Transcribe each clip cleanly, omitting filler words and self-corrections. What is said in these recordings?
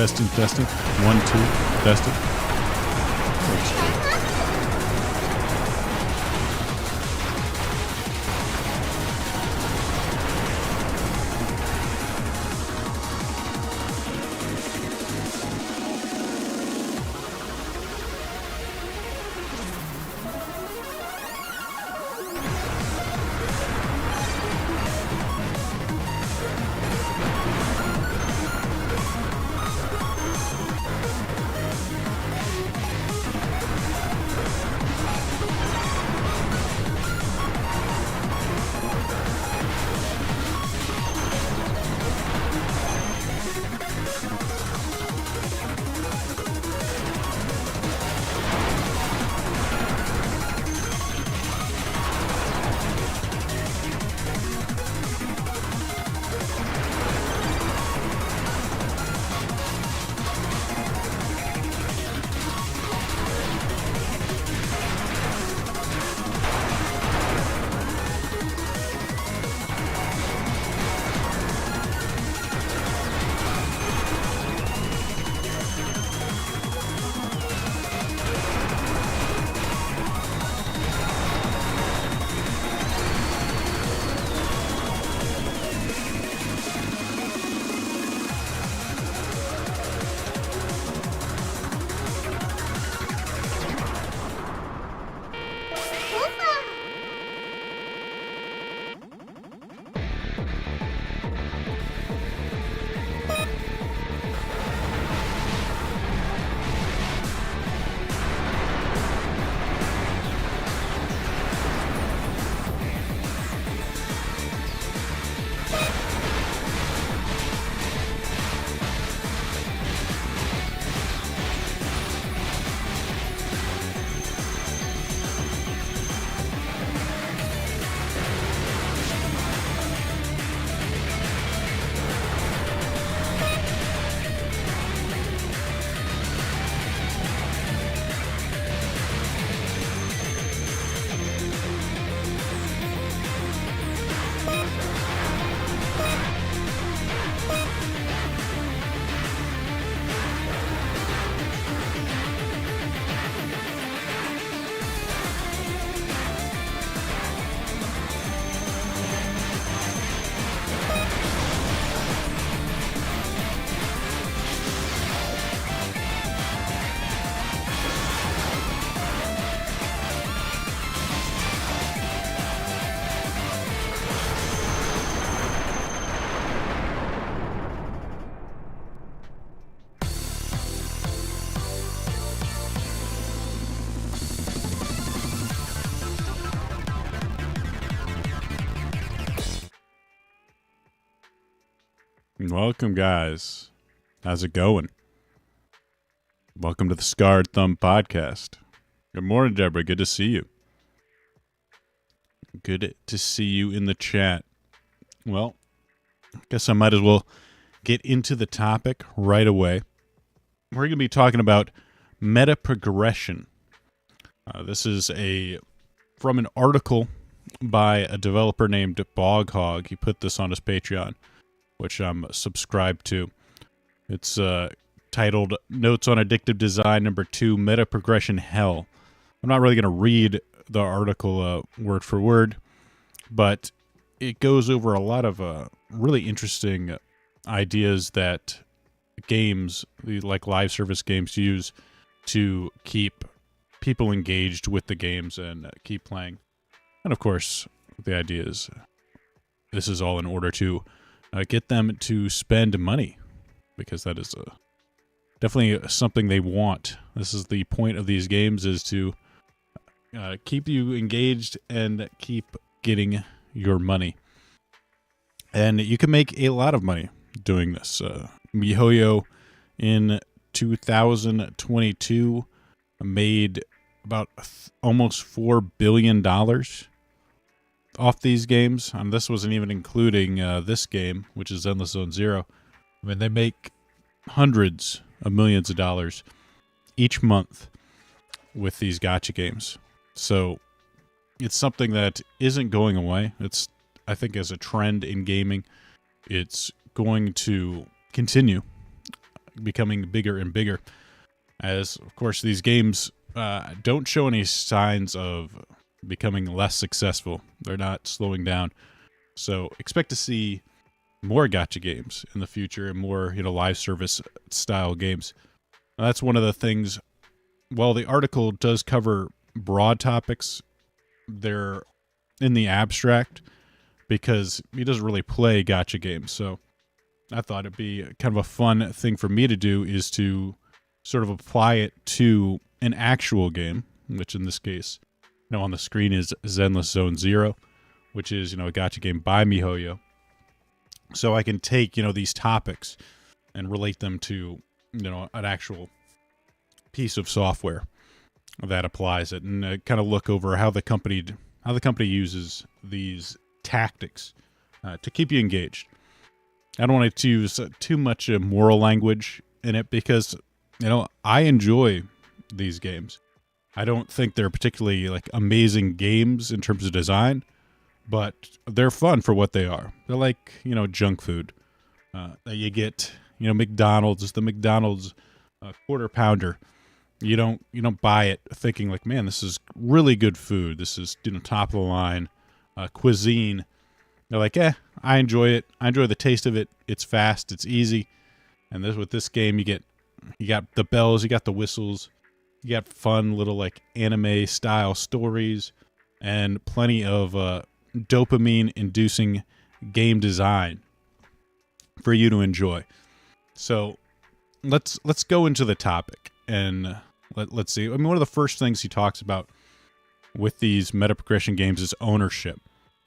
Testing. 1, 2, testing. Looks great. Welcome, guys. How's it going? Welcome to the Scarred Thumb Podcast. Good morning, Deborah. Good to see you. Good to see you in the chat. Well, I guess I might as well get into the topic right away. We're going to be talking about meta progression. This is from an article by a developer named Boghog. He put this on his Patreon, which I'm subscribed to. It's titled Notes on Addictive Design Number 2, Meta Progression Hell. I'm not really going to read the article word for word, but it goes over a lot of really interesting ideas that games, like live service games, use to keep people engaged with the games and keep playing. And of course, the idea is this is all in order to get them to spend money, because that is definitely something they want. This is the point of these games, is to keep you engaged and keep getting your money. And you can make a lot of money doing this. MiHoYo in 2022 made about almost $4 billion off these games, and this wasn't even including this game, which is Endless Zone Zero. I mean, they make hundreds of millions of dollars each month with these gacha games. So it's something that isn't going away. It's, I think, as a trend in gaming, it's going to continue. becoming bigger and bigger. As, of course, these games don't show any signs of becoming less successful. They're not slowing down. So expect to see more gacha games in the future and more, live service style games. Now, that's one of the things. While the article does cover broad topics, they're in the abstract because he doesn't really play gacha games. So I thought it'd be kind of a fun thing for me to do is to sort of apply it to an actual game, which in this case, on the screen is Zenless Zone Zero, which is, a gacha game by MiHoYo. So I can take, these topics and relate them to, an actual piece of software that applies it, and kind of look over how the company uses these tactics to keep you engaged. I don't want to use too much moral language in it because, I enjoy these games. I don't think they're particularly amazing games in terms of design, but they're fun for what they are. They're like, junk food that you get, McDonald's, the McDonald's quarter pounder. You don't buy it thinking like, man, this is really good food. This is, top of the line cuisine. They're like, I enjoy it. I enjoy the taste of it. It's fast. It's easy. And with this game, you got the bells, you got the whistles, you got fun little anime style stories, and plenty of dopamine inducing game design for you to enjoy. So let's go into the topic and let's see. I mean, one of the first things he talks about with these meta progression games is ownership.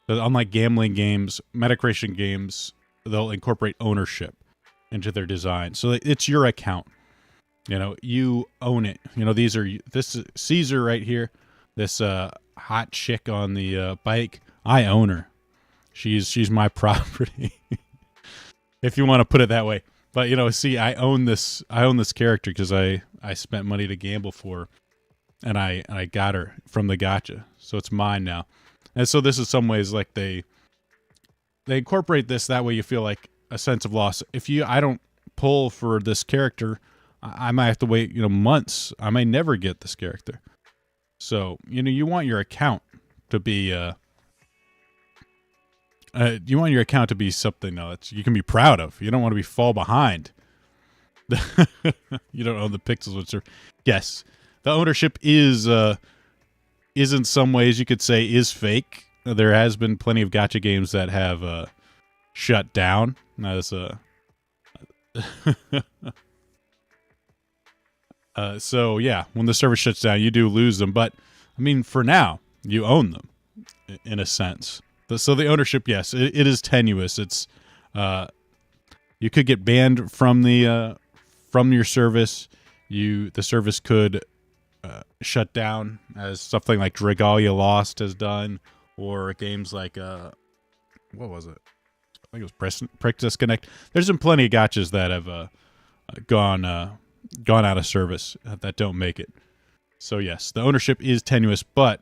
But unlike gambling games, meta progression games, they'll incorporate ownership into their design. So it's your account. You own it. This is Caesar right here, this hot chick on the bike. I own her. She's my property. If you want to put it that way. But see, I own this character because I spent money to gamble for her, and I got her from the gacha. So it's mine now. And so this is some ways they incorporate this that way you feel like a sense of loss. If I don't pull for this character, I might have to wait, months. I may never get this character. So, you want your account to be something that you can be proud of. You don't want to fall behind. You don't own the pixels, which are, yes, the ownership is in some ways you could say is fake. There has been plenty of gacha games that have shut down. As so yeah, when the server shuts down, you do lose them. But I mean, for now, you own them in a sense. So the ownership, yes, it is tenuous. It's you could get banned from your service. The service could shut down, as something like Dragalia Lost has done, or games like what was it? I think it was Prick Disconnect. There's been plenty of gachas that have gone out of service that don't make it. So yes, the ownership is tenuous, but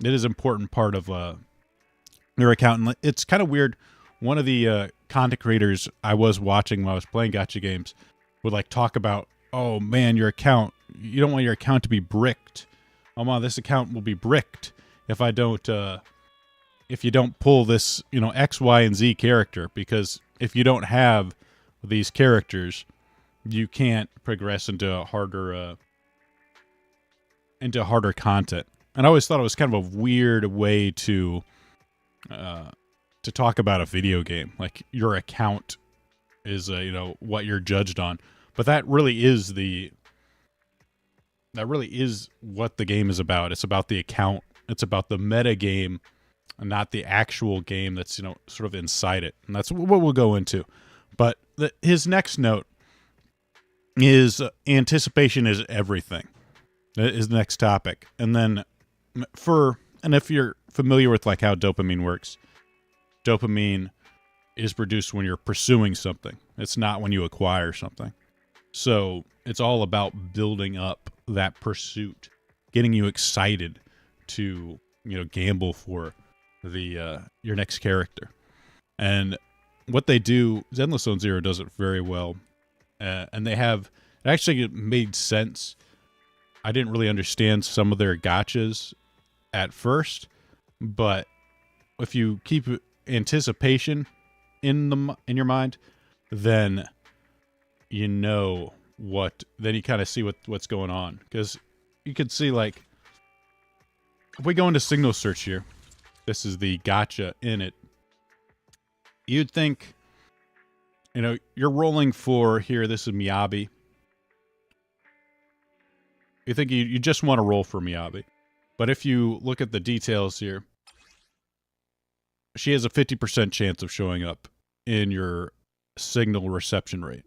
it is an important part of your account. And it's kind of weird. One of the content creators I was watching while I was playing gacha games would talk about, oh man, your account, you don't want your account to be bricked. Oh man, this account will be bricked if you don't pull this, X, Y, and Z character, because if you don't have these characters, you can't progress into harder content. And I always thought it was kind of a weird way to talk about a video game. Like, your account is what you're judged on. But that really is what the game is about. It's about the account. It's about the meta game, not the actual game that's sort of inside it. And that's what we'll go into. But his next note is anticipation is everything. Is the next topic. And then if you're familiar with how dopamine works, dopamine is produced when you're pursuing something. It's not when you acquire something. So it's all about building up that pursuit, getting you excited to gamble for your next character. And what they do, Zenless Zone Zero does it very well. and they have it actually made sense. I didn't really understand some of their gotchas at first, but if you keep anticipation in your mind, then you know then you kind of see what's going on, because you could see, like, if we go into signal search here, this is the gotcha in it. You'd think, you're rolling for here. This is Miyabi. You think you just want to roll for Miyabi. But if you look at the details here, she has a 50% chance of showing up in your signal reception rate.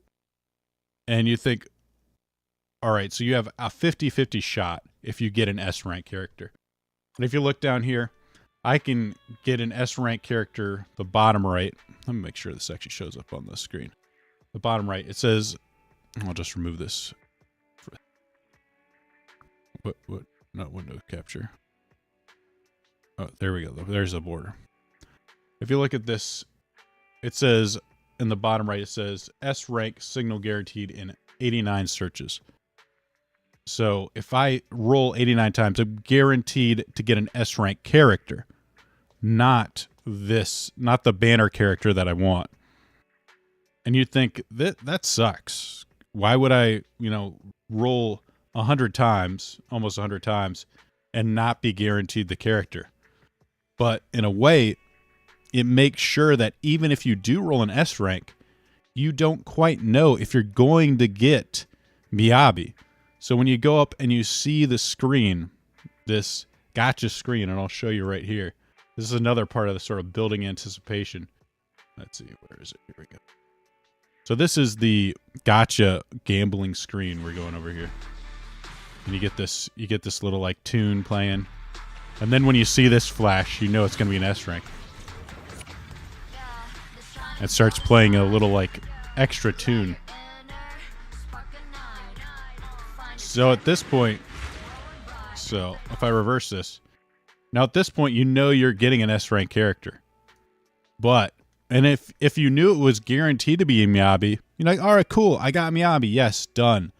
And you think, all right, so you have a 50-50 shot if you get an S rank character. And if you look down here, I can get an S rank character, the bottom right. Let me make sure this actually shows up on the screen. The bottom right, it says, I'll just remove this. What? Not window capture. Oh, there we go. There's the border. If you look at this, it says in the bottom right, it says S rank signal guaranteed in 89 searches. So if I roll 89 times, I'm guaranteed to get an S rank character, not the banner character that I want. And you'd think that sucks. Why would I, roll 100 times, almost 100 times, and not be guaranteed the character? But in a way, it makes sure that even if you do roll an S rank, you don't quite know if you're going to get Miyabi. So when you go up and you see the screen, this gotcha screen, and I'll show you right here. This is another part of the sort of building anticipation. Let's see, where is it? Here we go. So this is the gotcha gambling screen. We're going over here. And you get this little like tune playing. And then when you see this flash, you know it's going to be an S rank. It starts playing a little like extra tune. So at this point, if I reverse this, now at this point, you know you're getting an S rank character. And if you knew it was guaranteed to be a Miyabi, you're like, all right, cool, I got Miyabi, yes, done.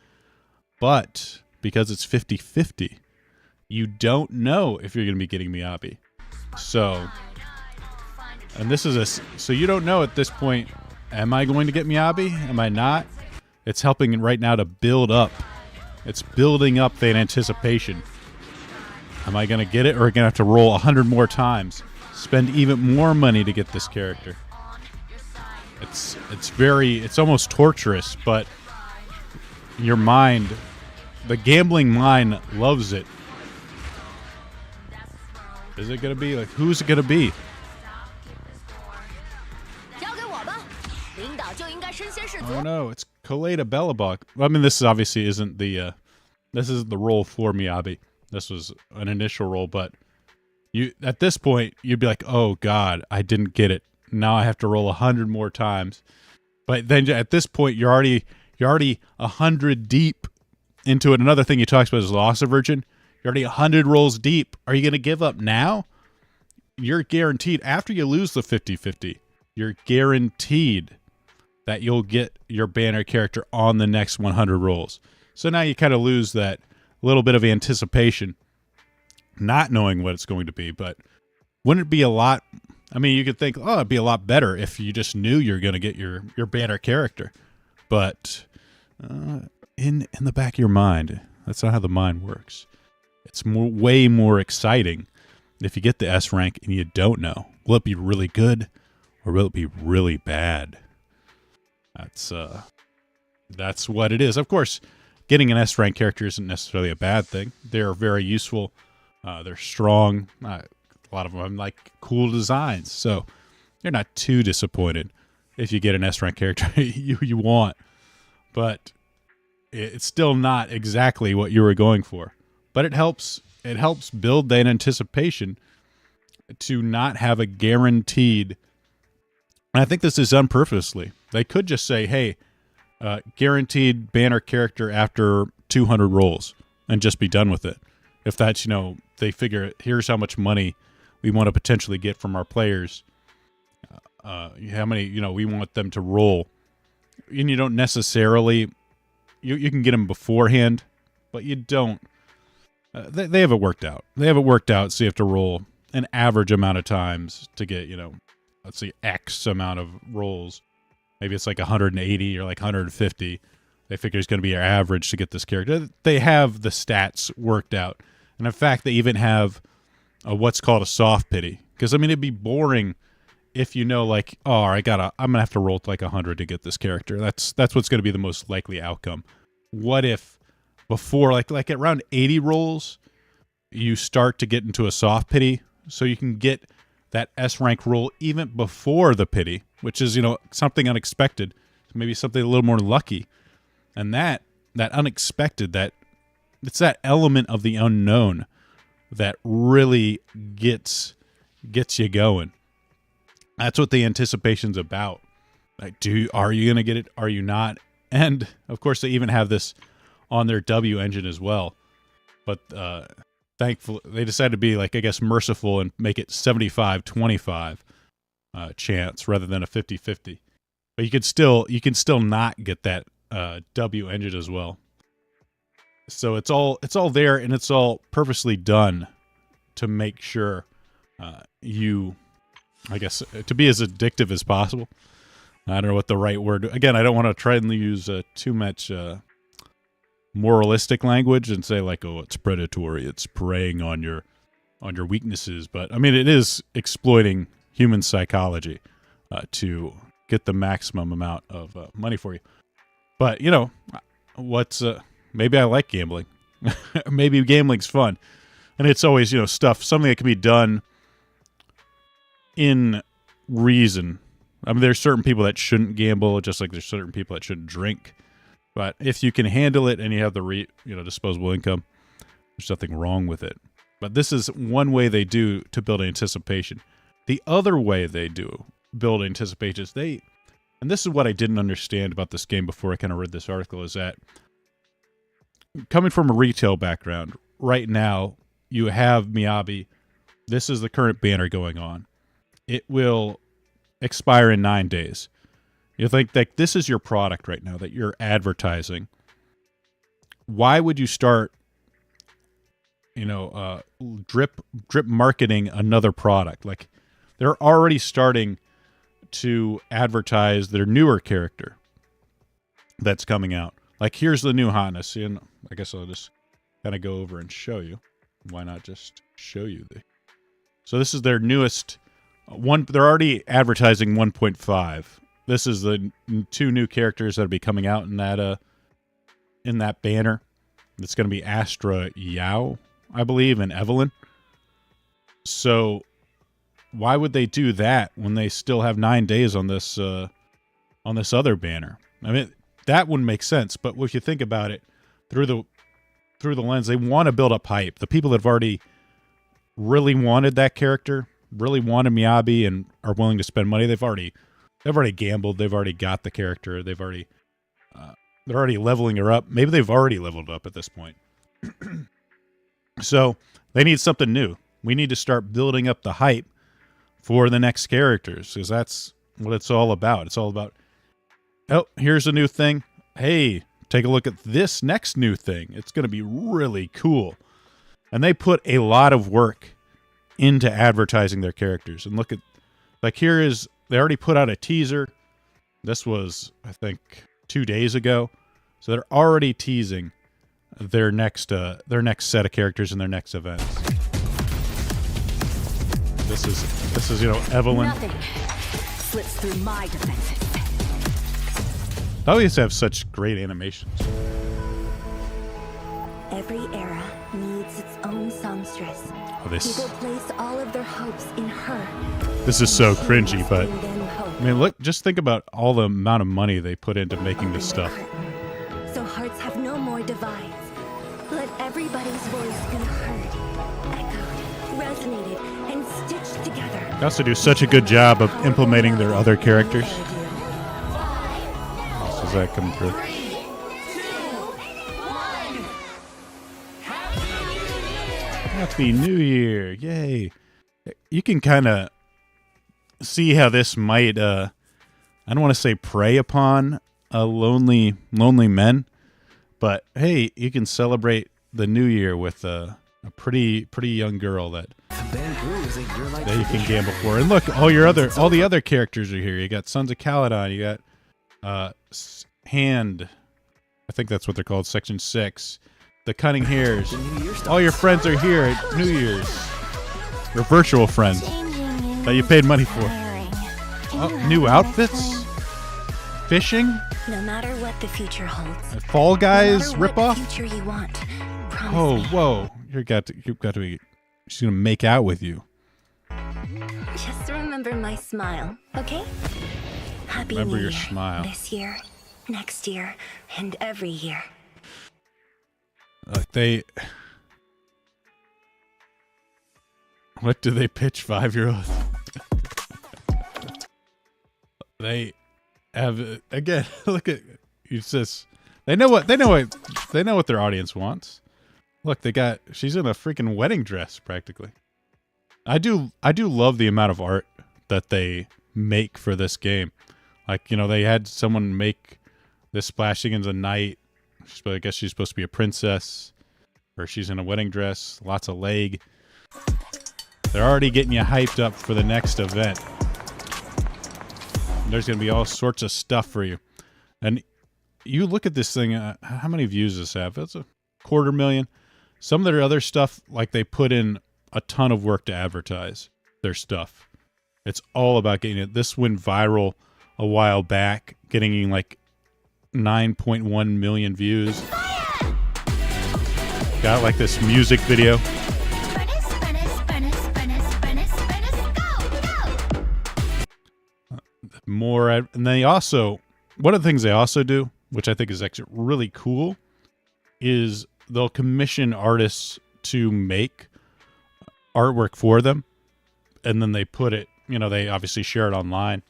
But because it's 50-50, you don't know if you're going to be getting Miyabi. So you don't know at this point, am I going to get Miyabi? Am I not? It's helping right now to build up. It's building up that anticipation. Am I going to get it, or am I going to have to roll 100 more times? Spend even more money to get this character. It's almost torturous, but your mind, the gambling mind, loves it. Is it going to be? Like, who's it going to be? Oh no, it's Kaleda Bellabok. I mean, this obviously isn't this is the role for Miyabi. This was an initial role, but at this point, you'd be like, oh God, I didn't get it. Now I have to roll 100 more times. But then at this point, you're already 100 deep into it. Another thing he talks about is loss aversion. You're already 100 rolls deep. Are you going to give up now? You're guaranteed, after you lose the 50-50, you're guaranteed that you'll get your banner character on the next 100 rolls. So now you kind of lose that little bit of anticipation, not knowing what it's going to be. But wouldn't it be a lot? I mean, you could think, oh, it'd be a lot better if you just knew you're going to get your banner character. But in the back of your mind, that's not how the mind works. It's way more exciting if you get the S rank and you don't know. Will it be really good, or will it be really bad? That's what it is. Of course, getting an S rank character isn't necessarily a bad thing. They're very useful. They're strong. A lot of them like cool designs, so you're not too disappointed if you get an S rank character you want. But it's still not exactly what you were going for. But it helps build that anticipation to not have a guaranteed. And I think this is done purposely. They could just say, hey, guaranteed banner character after 200 rolls, and just be done with it. If that's, they figure, here's how much money we want to potentially get from our players. How many, we want them to roll and you don't necessarily, you can get them beforehand, but you don't. They have it worked out. They have it worked out, so you have to roll an average amount of times to get, let's see, X amount of rolls. Maybe it's like 180 or like 150. They figure it's going to be your average to get this character. They have the stats worked out. And in fact, they even have what's called a soft pity. Because, I mean, it'd be boring if you know, like, oh, I'm going to have to roll to like 100 to get this character. That's what's going to be the most likely outcome. What if before, like at around 80 rolls, you start to get into a soft pity, so you can get that S rank roll even before the pity, which is, something unexpected, maybe something a little more lucky. And that unexpected, it's that element of the unknown that really gets you going. That's what the anticipation's about. Like, are you going to get it? Are you not? And of course, they even have this on their W engine as well. But thankfully, they decided to be, like, I guess, merciful and make it 75-25 chance rather than a 50-50. But you can still not get that W engine as well. So it's all there, and it's all purposely done to make sure you, I guess, to be as addictive as possible. I don't know what the right word. Again, I don't want to try and use too much moralistic language and say like, oh, it's predatory, it's preying on your weaknesses. But I mean, it is exploiting human psychology to get the maximum amount of money for you. But maybe I like gambling. Maybe gambling's fun, and it's always something that can be done in reason. I mean, there's certain people that shouldn't gamble, just like there's certain people that shouldn't drink. But if you can handle it and you have the disposable income, there's nothing wrong with it. But this is one way they do to build anticipation. The other way they do build anticipation is and this is what I didn't understand about this game before I kind of read this article, is that coming from a retail background, right now you have Miyabi. This is the current banner going on. It will expire in 9 days. You think like this is your product right now that you're advertising. Why would you start, drip marketing another product? Like, they're already starting to advertise their newer character that's coming out. Like, here's the new hotness. And I guess I'll just kind of go over and show you. Why not just show you So this is their newest one. They're already advertising 1.5. This is the 2 new characters that'll be coming out in that banner. It's going to be Astra Yao, I believe, and Evelyn. So why would they do that when they still have 9 days on this other banner? I mean, that wouldn't make sense. But if you think about it through the lens, they want to build up hype. The people that have already really wanted that character, really wanted Miyabi, and are willing to spend money, they've already gambled. They've already got the character. They're already leveling her up. Maybe they've already leveled up at this point. So they need something new. We need to start building up the hype for the next characters, because that's what it's all about. It's all about, oh, here's a new thing. Hey, take a look at this next new thing. It's going to be really cool. And they put a lot of work into advertising their characters. And look at, like, they already put out a teaser. This was, I think, 2 days ago. So they're already teasing their next set of characters in their next events. This is Evelyn. Nothing slips through my defenses. They always have such great animations. Every era needs its own songstress. Oh, People place all of their hopes in her. This is so cringy, but I mean, look, just think about all the amount of money they put into making this stuff. So hearts have no more divides. Let everybody's voice be heard, echoed, resonated, and stitched together. They also do such a good job of implementing their other characters. Does that come through? Happy New Year! Yay! You can kind of see how this might, I don't want to say prey upon lonely men. But hey, you can celebrate the new year with a pretty young girl that you can gamble for. And look, all the other characters are here. You got Sons of Caledon. You got Hand. I think that's what they're called. Section 6. The Cunning Hares. All your friends are here at New Year's. Your virtual friends that you paid money for. Oh, new outfits? Fishing? No matter what the future holds. A Fall Guys no ripoff? Future you want. Oh, whoa! You've got to be. She's gonna make out with you. Just remember my smile, okay? Happy Remember New your Year. smile. This year, next year, and every year. What do they pitch 5-year-olds? They have again. Look at it's just. They know what their audience wants. Look, she's in a freaking wedding dress practically. I do love the amount of art that they make for this game. Like, they had someone make this splashing into the night. I guess she's supposed to be a princess, or she's in a wedding dress. Lots of leg. They're already getting you hyped up for the next event. There's going to be all sorts of stuff for you. And you look at this thing, how many views does this have? It's 250,000. Some of their other stuff, like they put in a ton of work to advertise their stuff. It's all about getting it. This went viral a while back, getting like 9.1 million views. Got like this music video. More, and they also, one of the things they also do, which I think is actually really cool, is they'll commission artists to make artwork for them, and then they put it, they obviously share it online,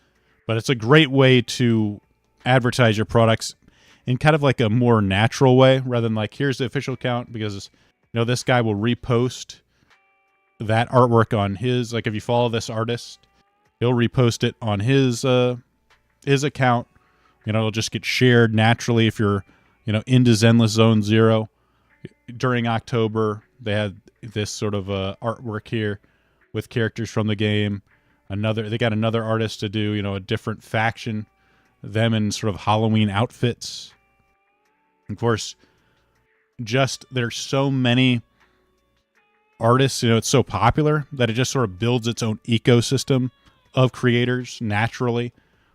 but it's a great way to advertise your products in kind of like a more natural way, rather than like, here's the official account, because this guy will repost that artwork on his, like if you follow this artist, he'll repost it on his account. It'll just get shared naturally if you're, into Zenless Zone Zero. During October, they had this sort of artwork here with characters from the game. They got another artist to do, a different faction, them in sort of Halloween outfits. Of course, there's so many artists, it's so popular that it just sort of builds its own ecosystem of creators naturally,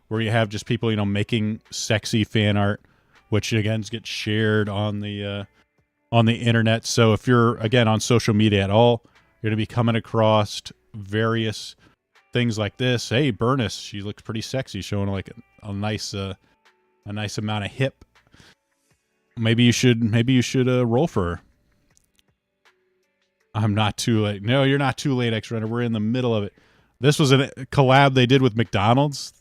where you have just people, making sexy fan art, which again gets shared on the internet. So if you're again on social media at all, you're gonna be coming across various things like this. Hey, Bernice, she looks pretty sexy, showing like a nice amount of hip. Maybe you should roll for her. I'm not too late. No, you're not too late, X-Runner. We're in the middle of it. This was a collab they did with McDonald's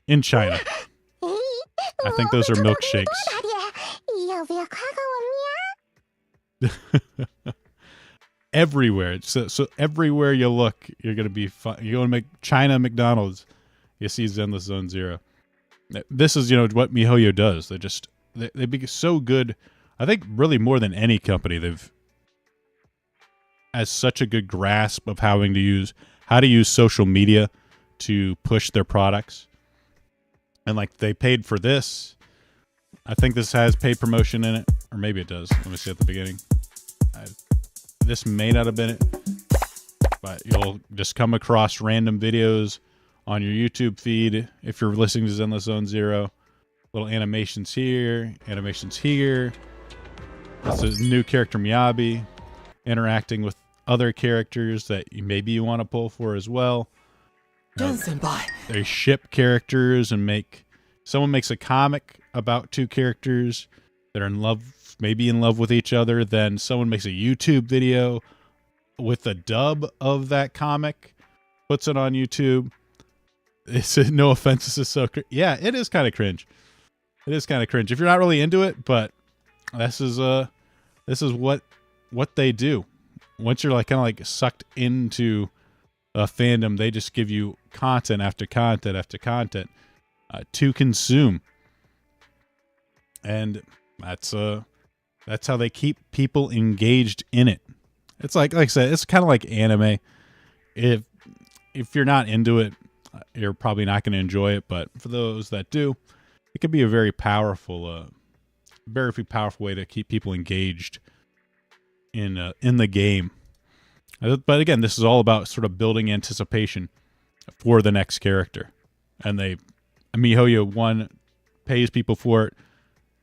in China. I think those are milkshakes. Everywhere. So everywhere you look, you're going to be fun. You go to China McDonald's, you see Zenless Zone Zero. This is, what MiHoYo does. They be so good. I think really more than any company, they've has such a good grasp of how to use social media to push their products. And like they paid for this. I think this has paid promotion in it, or maybe it does. Let me see at the beginning. This may not have been it, but you'll just come across random videos on your YouTube feed if you're listening to Zenless Zone Zero. Little animations here, animations here. This is new character Miyabi interacting with other characters that maybe you want to pull for as well. They ship characters and someone makes a comic about two characters that are in love, maybe in love with each other. Then someone makes a YouTube video with the dub of that comic, puts it on YouTube. It's no offense, this is so yeah, it is kind of cringe. It is kind of cringe if you're not really into it, but this is what they do. Once you're like kind of like sucked into fandom. They just give you content after content after content to consume, and that's how they keep people engaged in it. It's like I said, it's kind of like anime. If you're not into it, you're probably not going to enjoy it. But for those that do, it can be a very powerful way to keep people engaged in the game. But again, this is all about sort of building anticipation for the next character, and MiHoYo 1 pays people for it,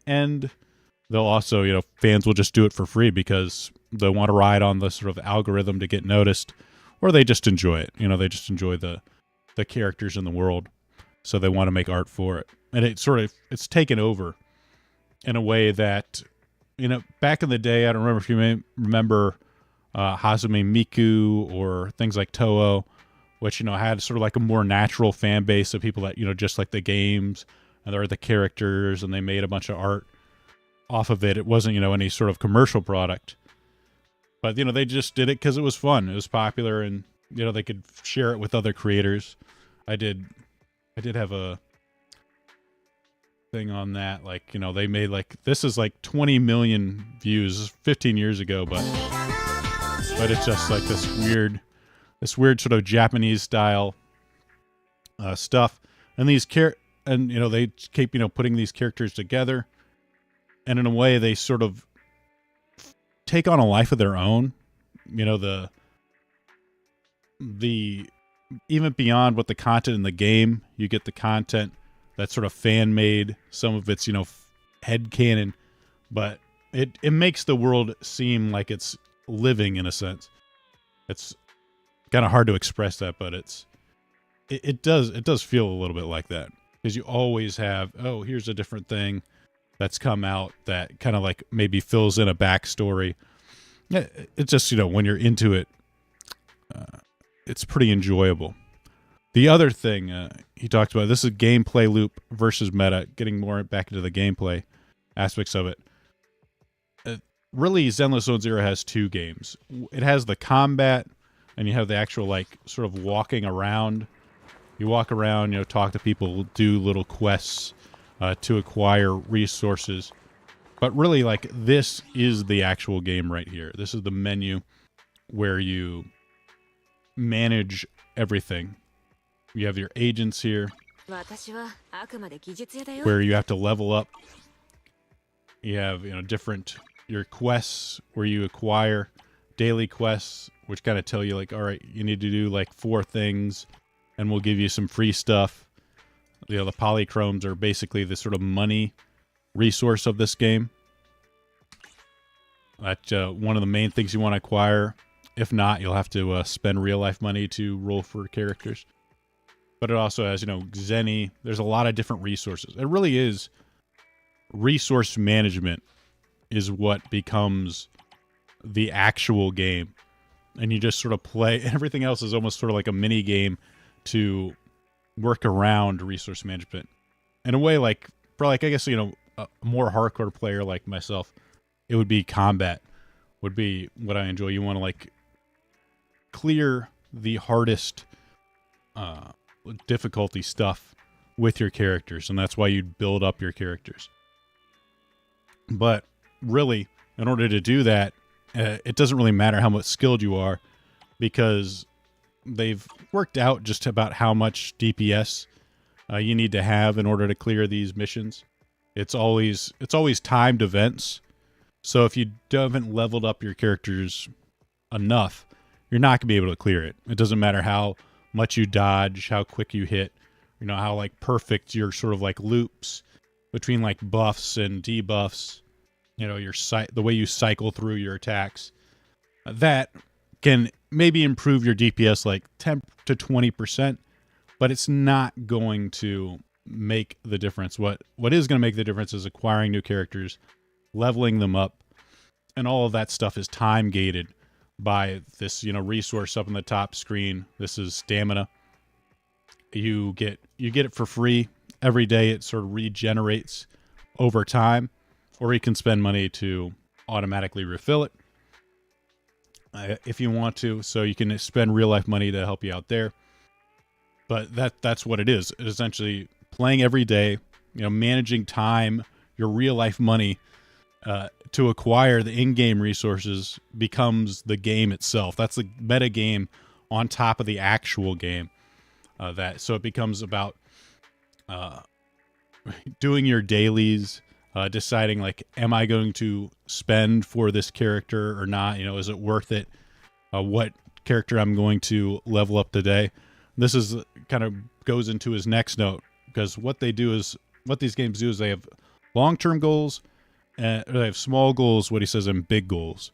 and they'll also, fans will just do it for free because they want to ride on the sort of algorithm to get noticed, or they just enjoy it. They just enjoy the characters in the world, so they want to make art for it. And it's taken over in a way that, back in the day, I don't remember if you may remember Hazume Miku or things like Toho, which, had sort of like a more natural fan base of people that, just like the games and they're the characters, and they made a bunch of art off of it. It wasn't, any sort of commercial product, but, they just did it because it was fun. It was popular, and, they could share it with other creators. I did have a thing on that, like, they made this is like 20 million views 15 years ago, but it's just like this weird sort of Japanese style stuff, and they keep putting these characters together, and in a way they sort of take on a life of their own. The even beyond what the content in the game, you get the content that's sort of fan made. Some of it's headcanon, but it makes the world seem like it's living in a sense. It's kind of hard to express that, but it does feel a little bit like that, because you always have, here's a different thing that's come out that kind of like maybe fills in a backstory. It's just, when you're into it, it's pretty enjoyable. The other thing he talked about, this is gameplay loop versus meta, getting more back into the gameplay aspects of it. Really, Zenless Zone Zero has two games. It has the combat, and you have the actual, sort of walking around. You walk around, talk to people, do little quests to acquire resources. But really, this is the actual game right here. This is the menu where you manage everything. You have your agents here, where you have to level up. You have, your quests where you acquire daily quests, which kind of tell you, all right, you need to do 4 things, and we'll give you some free stuff. The polychromes are basically the sort of money resource of this game. That's one of the main things you want to acquire. If not, you'll have to spend real life money to roll for characters. But it also has, Zenny. There's a lot of different resources. It really is resource management is what becomes the actual game. And you just sort of play. Everything else is almost sort of like a mini game to work around resource management. In a way, for I guess, a more hardcore player like myself, it would be combat would be what I enjoy. You want to clear the hardest difficulty stuff with your characters, and that's why you'd build up your characters. But really, in order to do that, it doesn't really matter how much skilled you are, because they've worked out just about how much DPS you need to have in order to clear these missions. It's always timed events, so if you haven't leveled up your characters enough, you're not going to be able to clear it. It doesn't matter how much you dodge, how quick you hit, how perfect your sort of loops between buffs and debuffs, the way you cycle through your attacks. That can maybe improve your DPS 10 to 20%, but it's not going to make the difference. What is going to make the difference is acquiring new characters, leveling them up, and all of that stuff is time gated by this resource up in the top screen. This is stamina. You get it for free every day. It sort of regenerates over time, or you can spend money to automatically refill it. if you want to, so you can spend real life money to help you out there. But that's what it is. It's essentially playing every day, managing time, your real life money to acquire the in-game resources becomes the game itself. That's the meta game on top of the actual game. So it becomes about doing your dailies, deciding like, am I going to spend for this character or not? Is it worth it? What character I'm going to level up today? This is kind of goes into his next note, because what these games do is they have long-term goals, and they have small goals, what he says, and big goals.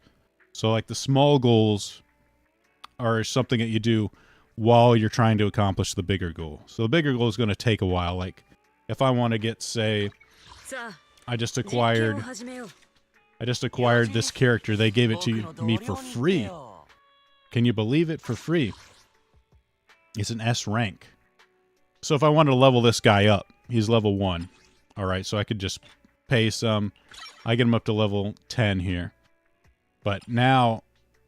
So like the small goals are something that you do while you're trying to accomplish the bigger goal. So the bigger goal is going to take a while. Like if I want to get, say, I just acquired this character. They gave it to me for free. Can you believe it? For free. It's an S rank. So if I wanted to level this guy up, he's level 1. All right, so I could just pay some. I get him up to level 10 here. But now,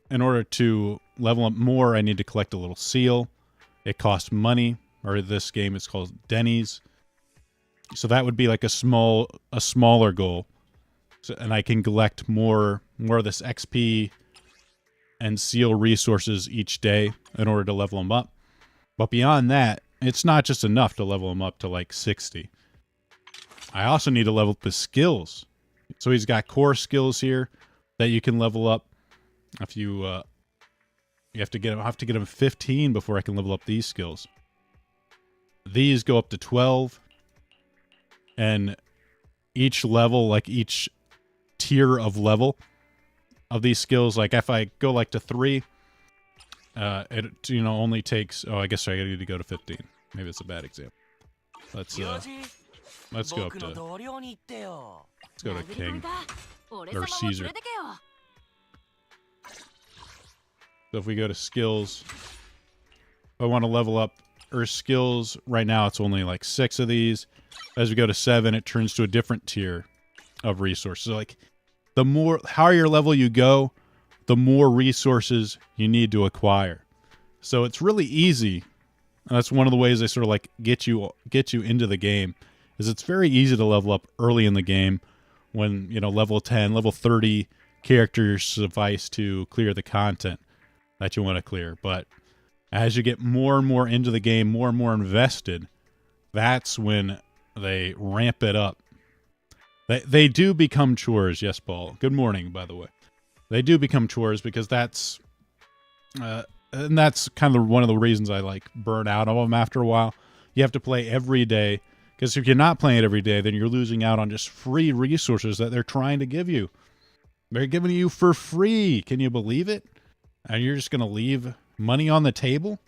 in order to level up more, I need to collect a little seal. It costs money, or this game it's called Denny's. So that would be like a smaller goal. So, and I can collect more of this XP and seal resources each day in order to level them up. But beyond that, it's not just enough to level him up to like 60. I also need to level up his skills. So he's got core skills here that you can level up. If you have to get him 15 before I can level up these skills. These go up to 12, and each level, like each tier of level of these skills, like if I go like to 3. It only takes. Oh, I guess I need to go to 15. Maybe it's a bad example. Let's go up to. Let's go to King or Caesar. So if we go to skills, if I want to level up our skills right now, it's only like 6 of these. As we go to 7, it turns to a different tier of resources. So like the higher level you go, the more resources you need to acquire. So it's really easy. And that's one of the ways they sort of like get you into the game, is it's very easy to level up early in the game when, level 10, level 30 characters suffice to clear the content that you want to clear. But as you get more and more into the game, more and more invested, that's when they ramp it up. They do become chores. Yes, Paul. Good morning, by the way. They do become chores because that's kind of one of the reasons I like burn out of them after a while. You have to play every day, because if you're not playing it every day, then you're losing out on just free resources that they're trying to give you. They're giving you for free. Can you believe it? And you're just going to leave money on the table?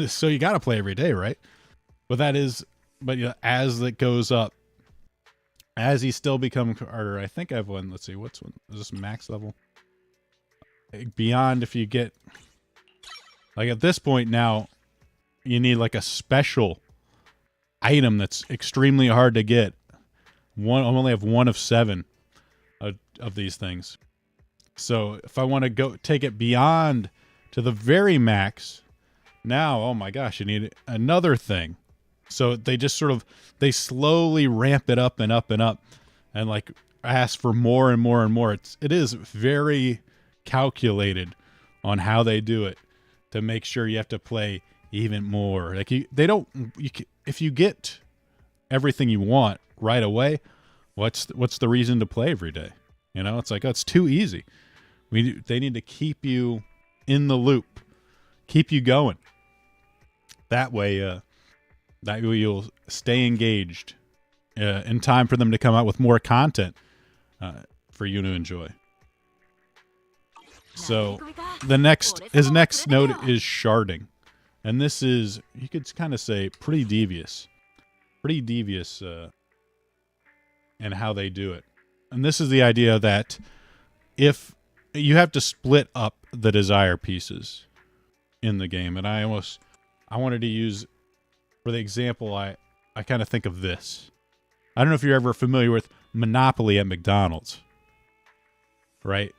So you got to play every day, right? But as it goes up, as he still becomes, or I think I've won, let's see, what's one? Is this max level? Beyond, if you get, like at this point now, you need like a special item that's extremely hard to get. I only have 1 of 7 of these things. So if I want to go take it beyond to the very max, now, oh my gosh, you need another thing. So they just they slowly ramp it up and up and up, and like ask for more and more and more. It is very calculated on how they do it to make sure you have to play even more. Like if you get everything you want right away, what's the reason to play every day? It's like, oh, it's too easy. They need to keep you in the loop, keep you going. That way you'll stay engaged in time for them to come out with more content for you to enjoy. So his next note is sharding. And this is, you could kind of say, pretty devious in how they do it. And this is the idea that if you have to split up the desire pieces in the game. And I wanted to use, for the example, I kind of think of this. I don't know if you're ever familiar with Monopoly at McDonald's, right?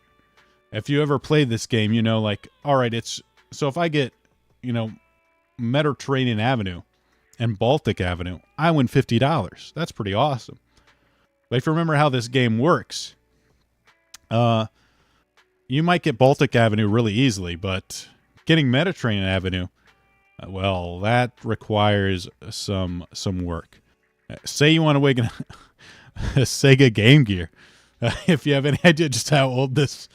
If you ever played this game, you know, like, all right, it's so if I get, you know, Mediterranean Avenue and Baltic Avenue, I win $50. That's pretty awesome. But if you remember how this game works, you might get Baltic Avenue really easily, but getting Mediterranean Avenue, well, that requires some work. Say you want to win a Sega Game Gear. If you have any idea just how old this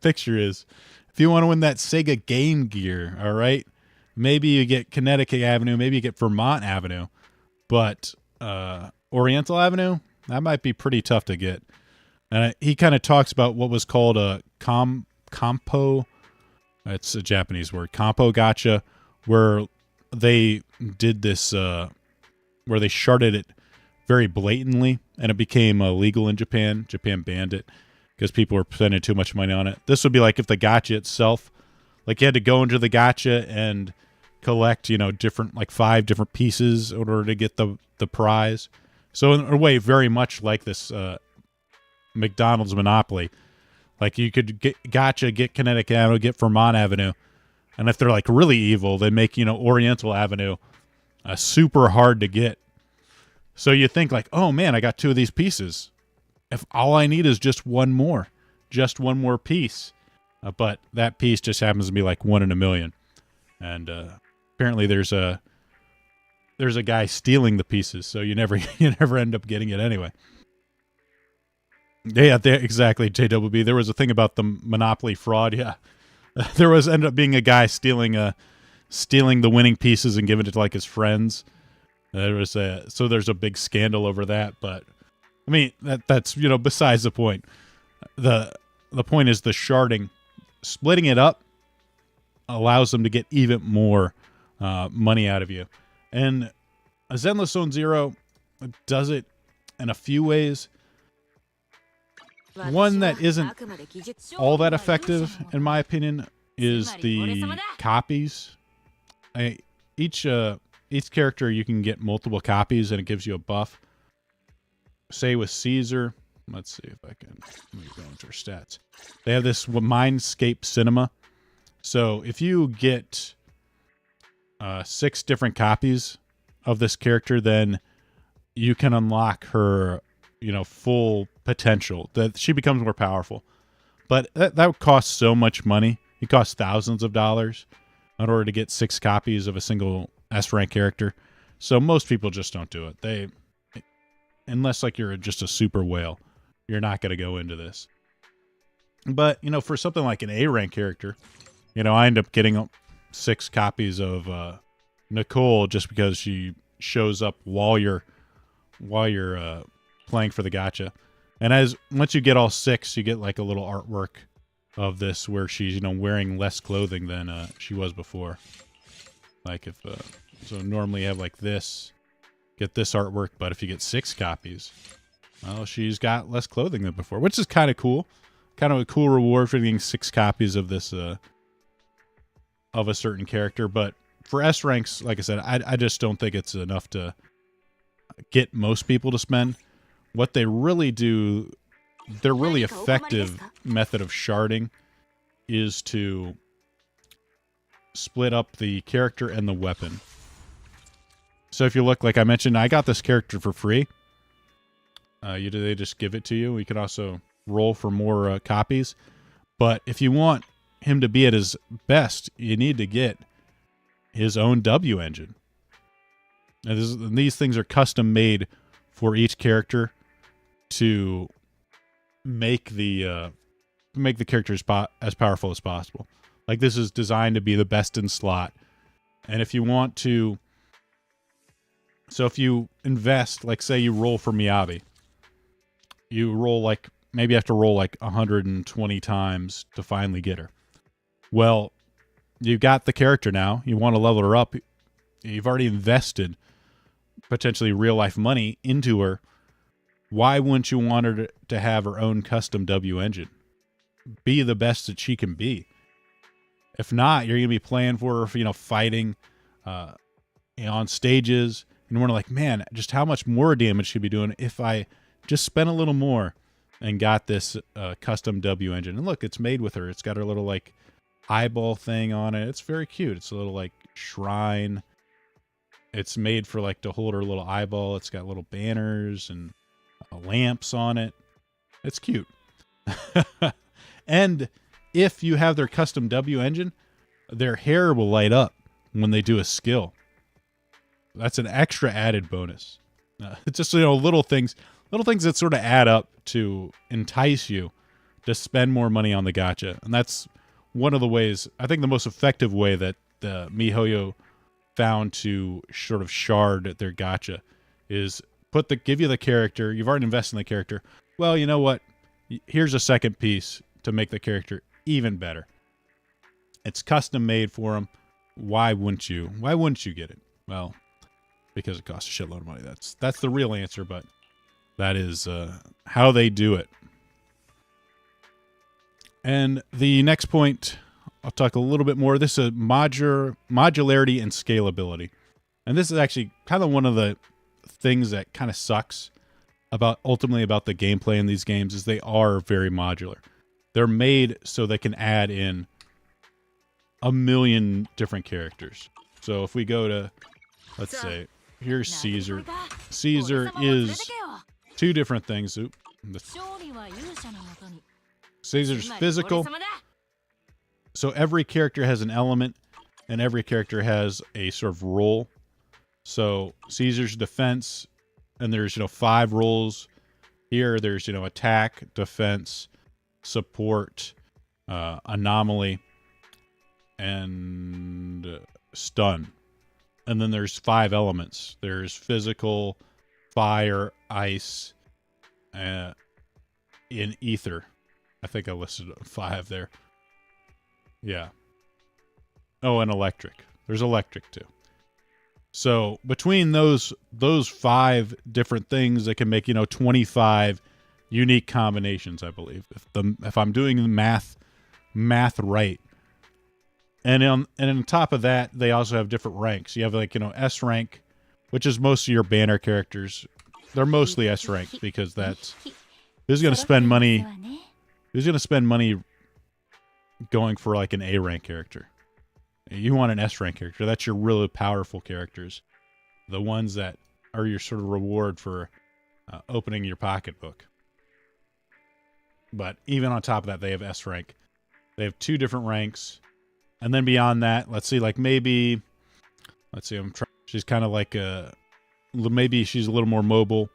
picture is, if you want to win that Sega Game Gear, all right, maybe you get Connecticut Avenue, maybe you get Vermont Avenue, but Oriental Avenue, that might be pretty tough to get. And he kind of talks about what was called a compo. It's a Japanese word, compo gacha, where they did this, where they sharded it very blatantly, and it became illegal in Japan. Japan banned it because people were spending too much money on it. This would be like if the gacha itself, like you had to go into the gacha and collect, you know, different, like 5 different pieces in order to get the prize. So in a way, very much like this McDonald's Monopoly. Like you could get gacha, get Connecticut Avenue, get Vermont Avenue, and if they're like really evil, they make, you know, Oriental Avenue super hard to get. So you think like, oh man, I got 2 of these pieces. If all I need is just one more piece, but that piece just happens to be like 1 in a million, and apparently there's a guy stealing the pieces, so you never end up getting it anyway. Yeah, exactly, JWB. There was a thing about the Monopoly fraud. Yeah, there ended up being a guy stealing the winning pieces and giving it to like his friends. There's a big scandal over that, but I mean that's you know besides the point. The point is the sharding, splitting it up, allows them to get even more money out of you, and a Zenless Zone Zero does it in a few ways. One that isn't all that effective, in my opinion, is the copies. Each character you can get multiple copies, and it gives you a buff. Say with Caesar, let's see if I can let me go into her stats. They have this Mindscape Cinema. So if you get 6 different copies of this character, then you can unlock her, you know, full potential, that she becomes more powerful. But that would cost so much money. It costs thousands of dollars in order to get 6 copies of a single S rank character. So most people just don't do it. Unless like you're just a super whale, you're not going to go into this. But, you know, for something like an A rank character, you know, I end up getting 6 copies of Nicole just because she shows up while you're playing for the gacha. And once you get all 6, you get like a little artwork of this where she's, you know, wearing less clothing than she was before. Like if so normally you have like this, get this artwork, but if you get 6 copies, well, she's got less clothing than before, which is kind of cool. Kind of a cool reward for getting 6 copies of this of a certain character. But for S ranks, like I said, I just don't think it's enough to get most people to spend. What they really do, their really effective method of sharding is to split up the character and the weapon. So if you look, like I mentioned, I got this character for free. They just give it to you. You can also roll for more copies. But if you want him to be at his best, you need to get his own W engine. And these things are custom made for each character to make the character as powerful as possible. Like this is designed to be the best in slot. And if you want to, so if you invest, like say you roll for Miyabi, you roll like, maybe you have to roll like 120 times to finally get her. Well, you've got the character now. You want to level her up. You've already invested potentially real life money into her. Why wouldn't you want her to have her own custom W engine? Be the best that she can be. If not, you're going to be playing for her, you know, fighting on stages. And we're like, man, just how much more damage should be doing if I just spent a little more and got this custom W engine. And look, it's made with her. It's got her little like eyeball thing on it. It's very cute. It's a little like shrine. It's made for like to hold her little eyeball. It's got little banners and lamps on it. It's cute. And if you have their custom W engine, their hair will light up when they do a skill. That's an extra added bonus. It's just, little things that sort of add up to entice you to spend more money on the gacha. And that's one of the ways, I think the most effective way that the MiHoYo found to sort of shard their gacha is give you the character. You've already invested in the character. Well, you know what? Here's a second piece to make the character even better. It's custom made for them. Why wouldn't you get it? Well, because it costs a shitload of money. That's the real answer, but that is how they do it. And the next point, I'll talk a little bit more. This is modularity and scalability. And this is actually kind of one of the things that kind of sucks ultimately about the gameplay in these games is they are very modular. They're made so they can add in a million different characters. So if we go to, let's say, here's Caesar. Caesar is two different things. Caesar's physical. So every character has an element, and every character has a sort of role. So Caesar's defense, and there's 5 roles. Here there's attack, defense, support, anomaly, and stun. And then there's 5 elements. There's physical, fire, ice, in ether. I think I listed 5 there. Yeah. Oh, and electric. There's electric too. So between those 5 different things, that can make 25 unique combinations, I believe, if I'm doing the math right. And on top of that, they also have different ranks. You have S rank, which is most of your banner characters. They're mostly S rank because who's going to spend money? Who's going to spend money going for like an A rank character? You want an S rank character. That's your really powerful characters. The ones that are your sort of reward for opening your pocketbook. But even on top of that, they have S rank. They have 2 different ranks. And then beyond that, let's see, she's kind of like maybe she's a little more mobile,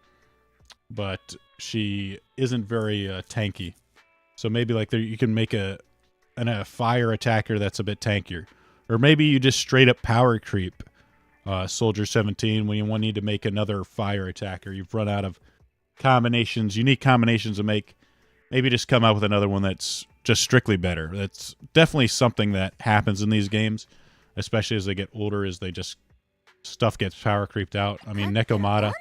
but she isn't very tanky. So maybe you can make a fire attacker that's a bit tankier. Or maybe you just straight up power creep Soldier 17 when you need to make another fire attacker. You've run out of unique combinations to make. Maybe just come out with another one that's just strictly better. That's definitely something that happens in these games, especially as they get older, stuff gets power creeped out. I mean, Nekomata,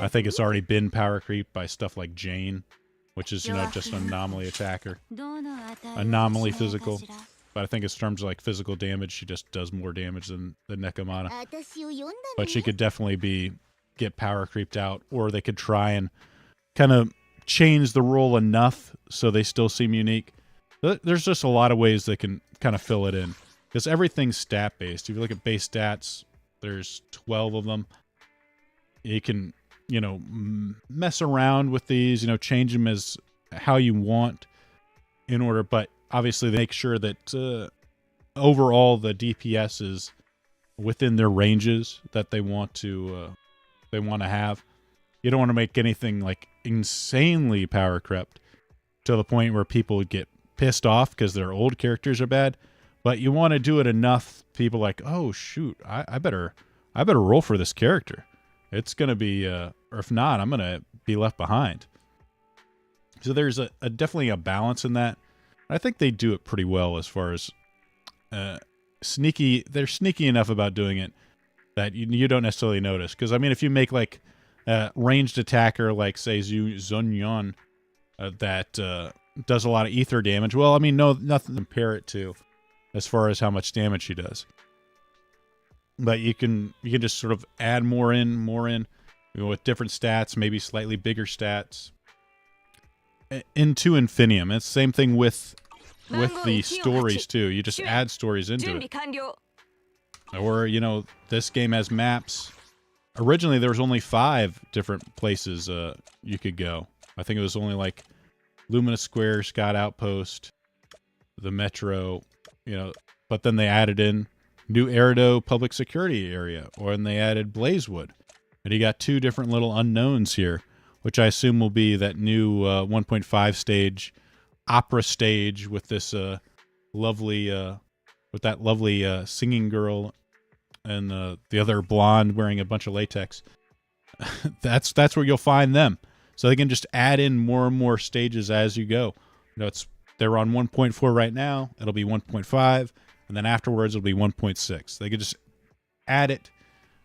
I think it's already been power creeped by stuff like Jane, which is, just an anomaly attacker. Anomaly physical. But I think in terms of like physical damage, she just does more damage than Nekomata. But she could definitely get power creeped out, or they could try and kind of change the role enough so they still seem unique. There's just a lot of ways they can kind of fill it in, because everything's stat based. If you look at base stats, there's 12 of them. You can mess around with these, change them as how you want in order, but obviously make sure that overall the DPS is within their ranges that they want to have. You don't want to make anything like insanely power crept to the point where people would get pissed off because their old characters are bad. But you want to do it enough people like, oh shoot, I better roll for this character. It's gonna be or if not, I'm gonna be left behind. So there's a definitely a balance in that. I think they do it pretty well as far as sneaky. They're sneaky enough about doing it that you don't necessarily notice. Because I mean, if you make like a ranged attacker like say Zunyon that does a lot of ether damage, well, I mean, nothing to compare it to as far as how much damage she does. But you can just sort of add more in with different stats, maybe slightly bigger stats. into Infinium. It's the same thing with the stories too. You just add stories into it. Or, you know, this game has maps. Originally, there was only 5 different places you could go. I think it was only like Lumina Square, Scott Outpost, the Metro, you know. But then they added in New Erido Public Security Area, and they added Blazewood. And you got 2 different little unknowns here, which I assume will be that new 1.5 stage, opera stage with this lovely, with that lovely singing girl and the other blonde wearing a bunch of latex. That's where you'll find them. So they can just add in more and more stages as you go. You know, they're on 1.4 right now. It'll be 1.5, and then afterwards it'll be 1.6. They could just add it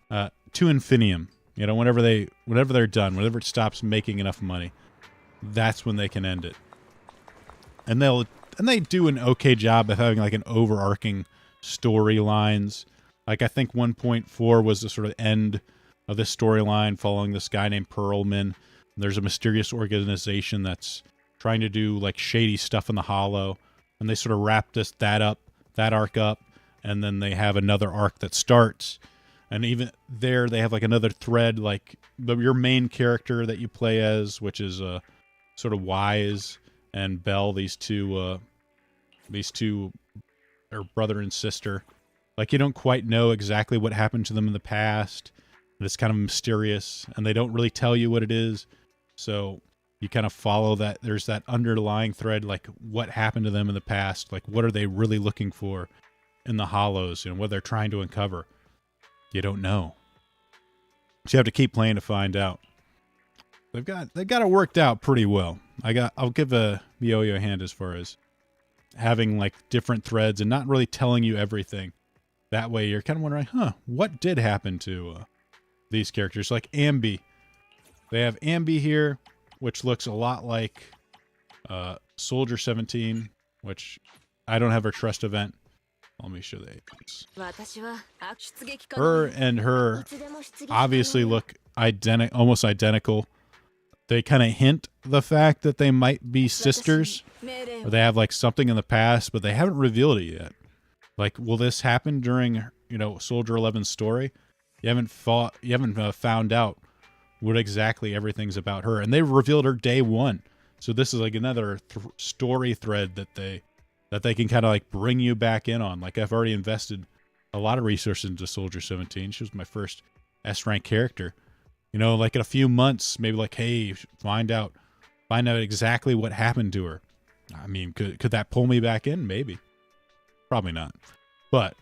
to Infinium. You know, whenever they're done, whenever it stops making enough money, that's when they can end it. And they do an okay job of having like an overarching storylines. Like I think 1.4 was the sort of end of this storyline following this guy named Perlman. There's a mysterious organization that's trying to do like shady stuff in the Hollow, and they sort of wrap that arc up, and then they have another arc that starts. And even there, they have like another thread, like your main character that you play as, which is sort of Wise and Belle. These two are brother and sister. Like you don't quite know exactly what happened to them in the past, and it's kind of mysterious, and they don't really tell you what it is. So you kind of follow that. There's that underlying thread, like what happened to them in the past, like what are they really looking for in the Hollows, you know, what they're trying to uncover. You don't know. So you have to keep playing to find out. They've got it worked out pretty well. I'll give a Miyoyo a hand as far as having like different threads and not really telling you everything. That way you're kind of wondering, what did happen to these characters? Like Ambi. They have Ambi here, which looks a lot like Soldier 17, which I don't have her trust event. Let me show the agents. Her and her obviously look almost identical. They kind of hint the fact that they might be sisters, or they have like something in the past, but they haven't revealed it yet. Like, will this happen during, you know, Soldier 11's story? You haven't found out what exactly everything's about her, and they revealed her day 1. So this is like another story thread that they can kind of like bring you back in on. Like I've already invested a lot of resources into Soldier 17. She was my first S-rank character. You know, like in a few months, maybe like, hey, find out exactly what happened to her. I mean, could that pull me back in? Maybe. Probably not. But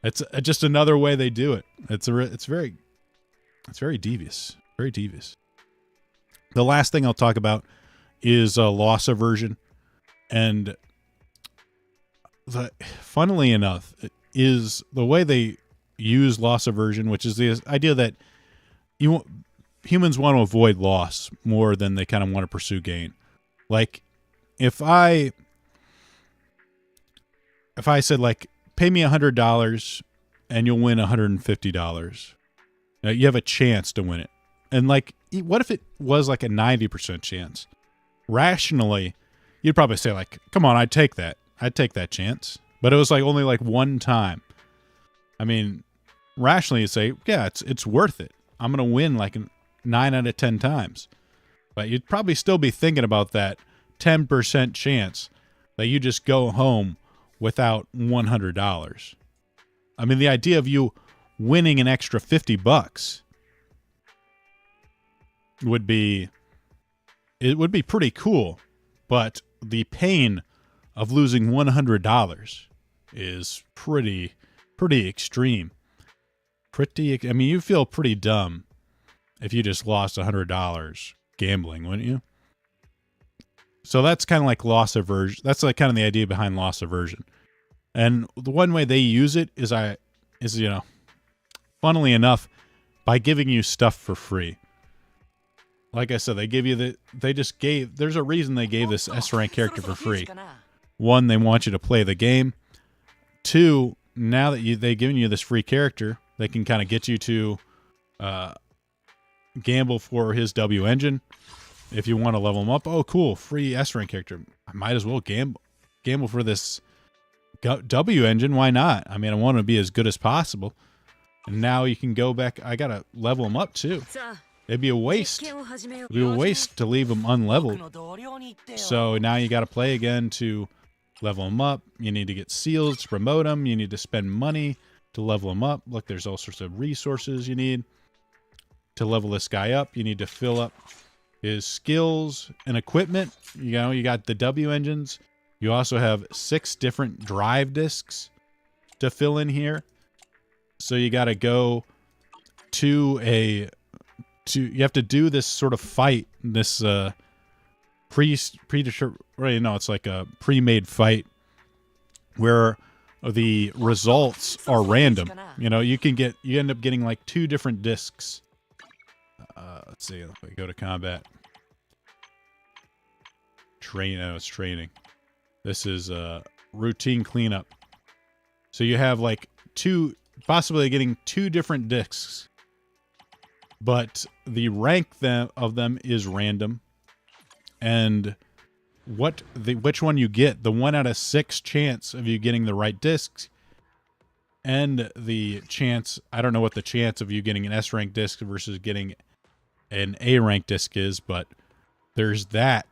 it's just another way they do it. It's very devious. Very devious. The last thing I'll talk about is loss aversion. And funnily enough, is the way they use loss aversion, which is the idea that humans want to avoid loss more than they kind of want to pursue gain. Like if I said like, pay me $100 and you'll win $150, you have a chance to win it. And like, what if it was like a 90% chance? Rationally, you'd probably say like, come on, I'd take that chance. But it was like only like one time. I mean, rationally you'd say, yeah, it's worth it. I'm going to win like 9 out of 10 times. But you'd probably still be thinking about that 10% chance that you just go home without $100. I mean, the idea of you winning an extra $50 would be pretty cool, but the pain of losing $100 is pretty extreme. I mean, you feel pretty dumb if you just lost $100 gambling, wouldn't you? So that's kind of like loss aversion. That's like kind of the idea behind loss aversion. And the one way they use it is you know, funnily enough, by giving you stuff for free. Like I said, there's a reason they gave this S-rank character for free. 1, they want you to play the game. 2, now that they've given you this free character, they can kind of get you to gamble for his W engine. if you want to level them up, oh, cool, free S rank character. I might as well gamble for this W engine. Why not? I mean, I want to be as good as possible. And now you can go back. I got to level them up too. It'd be a waste. It'd be a waste to leave them unleveled. So now you got to play again to level them up. You need to get seals to promote them. You need to spend money to level them up. Look, there's all sorts of resources you need to level this guy up. You need to fill up his skills and equipment. You know, you got the W engines. You also have 6 different drive discs to fill in here. So you got to go to you have to do this sort of fight, this it's like a pre-made fight where the results are random. You know, you end up getting like 2 different discs. Let's see, if we go to combat. It's training. This is routine cleanup. So you have like possibly getting 2 different discs, but the rank of them is random. And which one you get, the 1 out of 6 chance of you getting the right discs, and the chance, I don't know what the chance of you getting an S rank disc versus getting an A rank disc is, but there's that.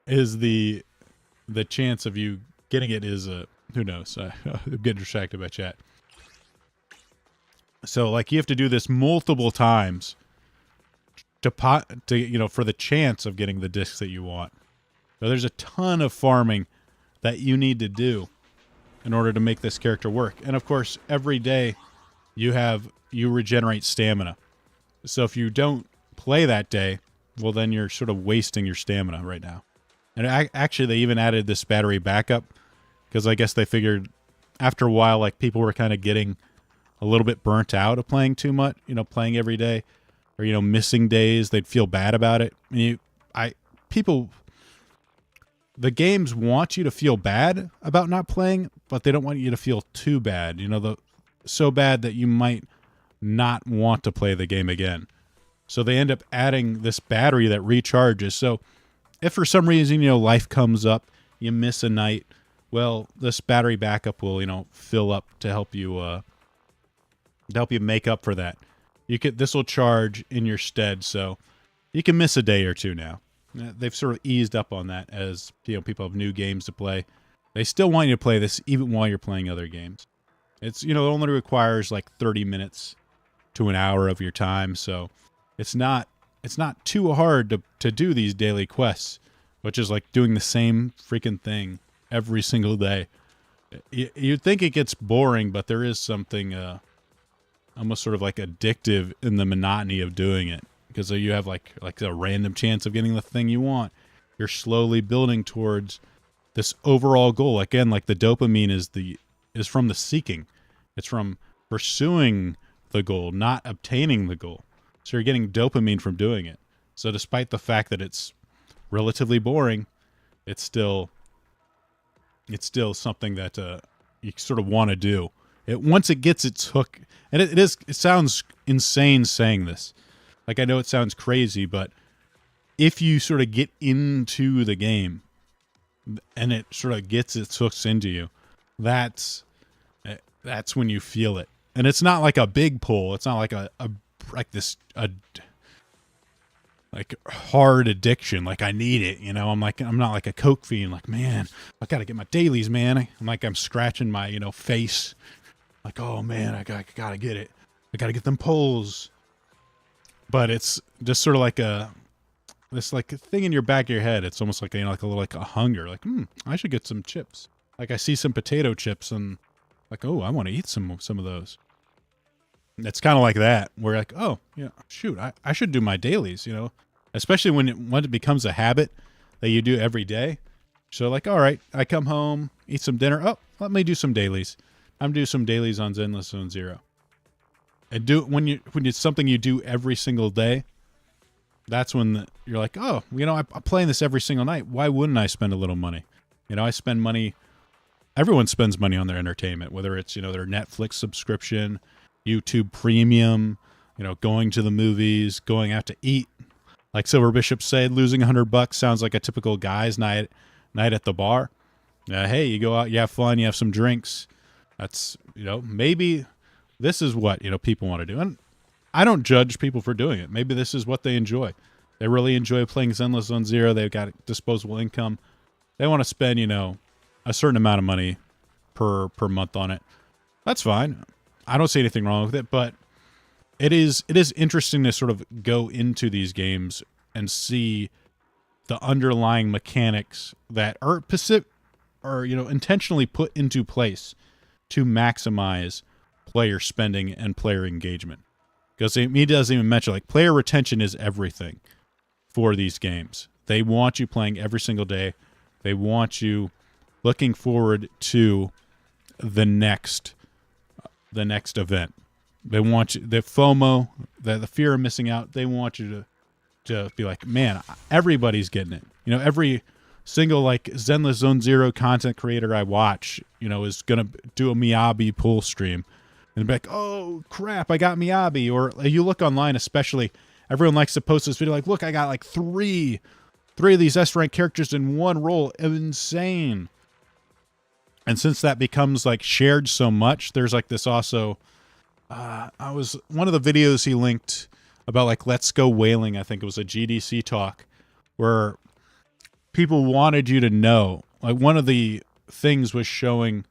Is the chance of you getting it is who knows? I'm getting distracted by chat. So like you have to do this multiple times to for the chance of getting the discs that you want. So there's a ton of farming that you need to do in order to make this character work. And of course, every day you regenerate stamina. So if you don't play that day, well, then you're sort of wasting your stamina right now. And actually, they even added this battery backup because I guess they figured after a while, like people were kind of getting a little bit burnt out of playing too much, playing every day, or missing days. They'd feel bad about it. The games want you to feel bad about not playing, but they don't want you to feel too bad. So bad that you might not want to play the game again. So they end up adding this battery that recharges. So if for some reason, life comes up, you miss a night, well, this battery backup will, fill up to help you make up for that. This will charge in your stead, so you can miss a day or two now. They've sort of eased up on that as, people have new games to play. They still want you to play this even while you're playing other games. It's, it only requires like 30 minutes to an hour of your time, so it's not too hard to do these daily quests, which is like doing the same freaking thing every single day. You'd think it gets boring, but there is something almost sort of like addictive in the monotony of doing it, because you have like a random chance of getting the thing you want. You're slowly building towards this overall goal. Again, like the dopamine is from the seeking. It's from pursuing the goal, not obtaining the goal. So you're getting dopamine from doing it. So despite the fact that it's relatively boring, it's still something that you sort of want to do. Once it gets its hook, and it sounds insane saying this. Like, I know it sounds crazy, but if you sort of get into the game and it sort of gets its hooks into you, that's when you feel it. And it's not like a big pull. It's not like a hard addiction. Like, I need it, I'm not like a coke fiend. Like, man, I gotta get my dailies, man. I'm scratching my face. Like, oh man, I gotta get it. I gotta get them pulls. But it's just sort of like this thing in your back of your head. It's almost like a hunger. Like, I should get some chips. Like, I see some potato chips and like, oh, I want to eat some of those. It's kind of like that. Where like, oh yeah, shoot, I should do my dailies. Especially when it becomes a habit that you do every day. So like, all right, I come home, eat some dinner. Oh, let me do some dailies. I'm do some dailies on Zenless Zone Zero. And when it's something you do every single day, that's when you're like, oh, I'm playing this every single night. Why wouldn't I spend a little money? I spend money. Everyone spends money on their entertainment, whether it's their Netflix subscription, YouTube Premium, going to the movies, going out to eat. Like Silver Bishop said, losing $100 sounds like a typical guy's night at the bar. Hey, you go out, you have fun, you have some drinks. That's, maybe this is what, people want to do. And I don't judge people for doing it. Maybe this is what they enjoy. They really enjoy playing Zenless Zone Zero. They've got disposable income. They want to spend, a certain amount of money per month on it. That's fine. I don't see anything wrong with it, but it is interesting to sort of go into these games and see the underlying mechanics that are intentionally put into place to maximize player spending and player engagement. Because he doesn't even mention, like, player retention is everything for these games. They want you playing every single day. They want you looking forward to the next event. They want you, the FOMO, the fear of missing out. They want you to be like, man, everybody's getting it. Every single like Zenless Zone Zero content creator I watch, is gonna do a Miyabi pool stream, and be like, oh crap, I got Miyabi. Or you look online, especially, everyone likes to post this video like, look, I got like three of these S rank characters in one roll. Insane. And since that becomes like shared so much, there's like this also. One of the videos he linked about like Let's Go Whaling, I think it was a GDC talk, where people wanted you to know, like, one of the things was showing,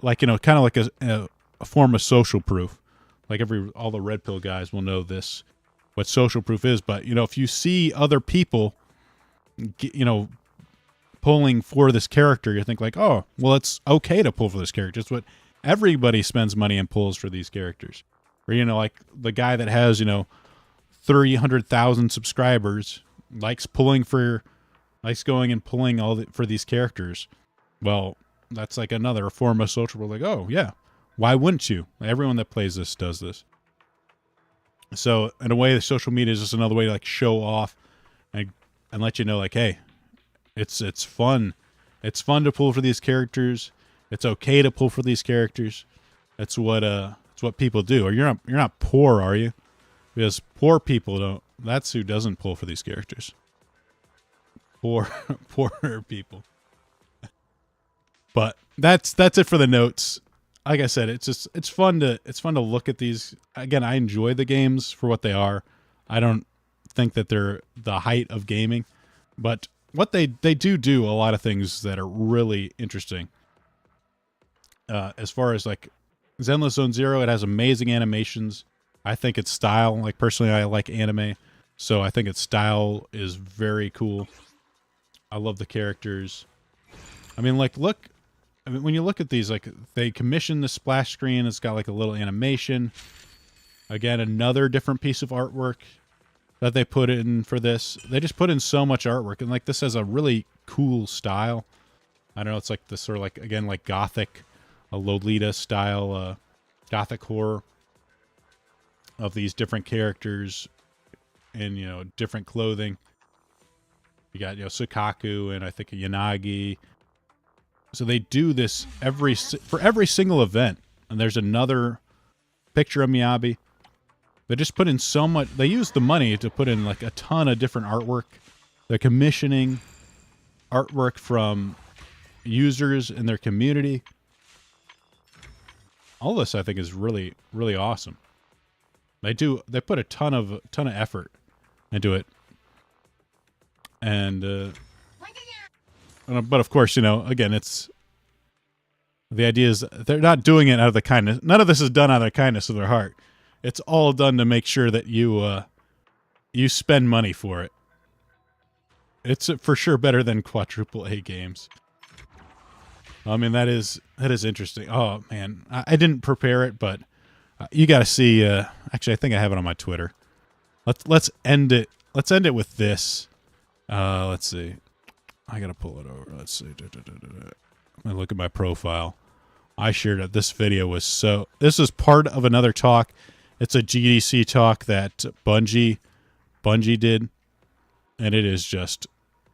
like, kind of like a form of social proof. Like all the red pill guys will know this, what social proof is. But if you see other people, pulling for this character, you think like, oh, well, it's okay to pull for this character. It's what everybody spends money and pulls for these characters. Or, like the guy that has, 300,000 subscribers likes going and pulling for these characters. Well, that's like another form of social. We're like, oh yeah, why wouldn't you? Everyone that plays this does this. So in a way, the social media is just another way to like show off and let you know, like, hey, it's fun. It's fun to pull for these characters. It's okay to pull for these characters. That's what people do. Or you're not poor, are you? Because poor people don't. That's who doesn't pull for these characters. Poorer people. But that's it for the notes. Like I said, it's fun to look at these. Again, I enjoy the games for what they are. I don't think that they're the height of gaming, but what they do a lot of things that are really interesting. As far as like Zenless Zone Zero, it has amazing animations. I think its style, like personally, I like anime, so I think its style is very cool. I love the characters. I mean, like, when you look at these, like, they commissioned the splash screen. It's got like a little animation. Again, another different piece of artwork that they put in for this. They just put in so much artwork, and like this has a really cool style. I don't know, it's like this sort of like, again, like gothic, a Lolita style, gothic horror of these different characters in, different clothing. You got, Sukaku and I think a Yanagi. So they do this for every single event. And there's another picture of Miyabi. They just put in so much. They use the money to put in like a ton of different artwork. They're commissioning artwork from users in their community. All this, I think, is really, really awesome. They put a ton of effort into it. And but of course, again, it's the idea is they're not doing it out of the kindness. None of this is done out of the kindness of their heart. It's all done to make sure that you spend money for it. It's for sure better than quadruple A games. I mean, that is interesting. Oh man, I didn't prepare it, but you got to see. Actually, I think I have it on my Twitter. Let's end it. Let's end it with this. Let's see. I gotta pull it over. Let's see. I look at my profile. I shared it. This video was so. This is part of another talk. It's a GDC talk that Bungie did, and it is just.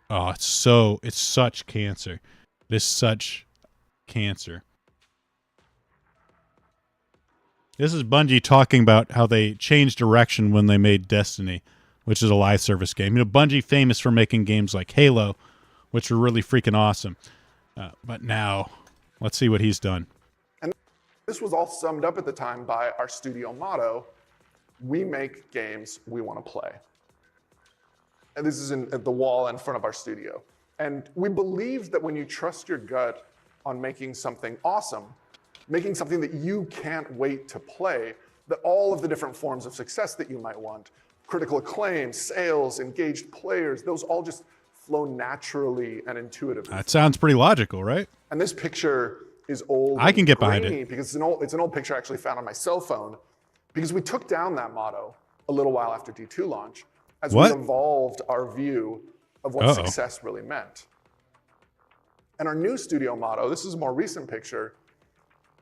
Oh, it's such cancer. It is such cancer. This is Bungie talking about how they changed direction when they made Destiny, which is a live service game. You know, Bungie famous for making games like Halo, which are really freaking awesome. But now, let's see what he's done. And this was all summed up at the time by our studio motto: we make games we want to play. And this is at the wall in front of our studio. And we believe that when you trust your gut on making something awesome, making something that you can't wait to play, that all of the different forms of success that you might want, critical acclaim, sales, engaged players, those all just flow naturally and intuitively. That sounds pretty logical, right? And this picture is old. I can get behind it because it's an old picture I actually found on my cell phone, because we took down that motto a little while after D2 launch as we evolved our view of what success really meant. And our new studio motto, this is a more recent picture,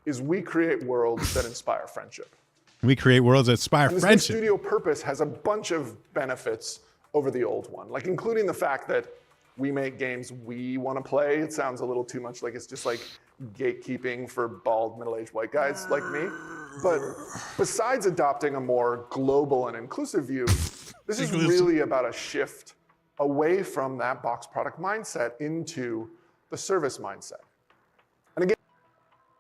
is we create worlds that inspire friendship. We create worlds that inspire and this friendship. New studio purpose has a bunch of benefits over the old one, like including the fact that we make games we want to play. It sounds a little too much like it's just like gatekeeping for bald middle-aged white guys like me. But besides adopting a more global and inclusive view, this is really about a shift away from that box product mindset into the service mindset. And again,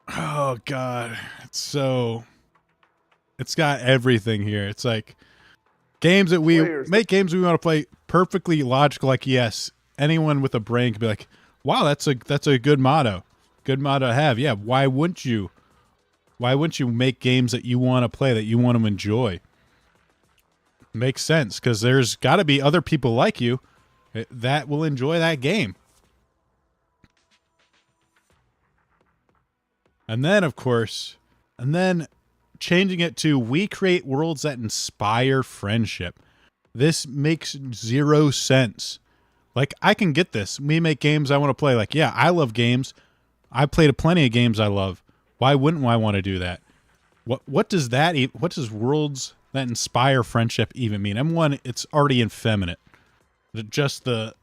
oh God, it's got everything here. It's like games that we make games we want to play, perfectly logical. Like, yes, anyone with a brain could be like, wow, that's a good motto. Good motto to have. Yeah, why wouldn't you? Why wouldn't you make games that you want to play, that you want to enjoy? Makes sense, because there's got to be other people like you that will enjoy that game. And then, of course, changing it to we create worlds that inspire friendship. This makes zero sense. Like, I can get this. We make games I want to play. Like, yeah, I love games. I played plenty of games I love. Why wouldn't I want to do that? What does worlds that inspire friendship even mean? M1, it's already effeminate. Just the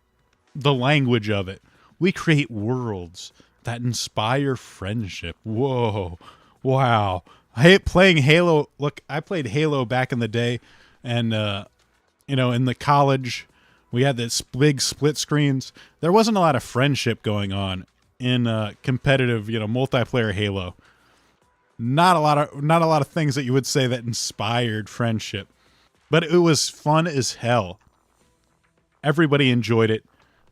language of it. We create worlds that inspire friendship. Whoa. Wow. Playing Halo. Look, I played Halo back in the day, and in the college, we had this big split screens. There wasn't a lot of friendship going on in competitive, multiplayer Halo. Not a lot of things that you would say that inspired friendship, but it was fun as hell. Everybody enjoyed it.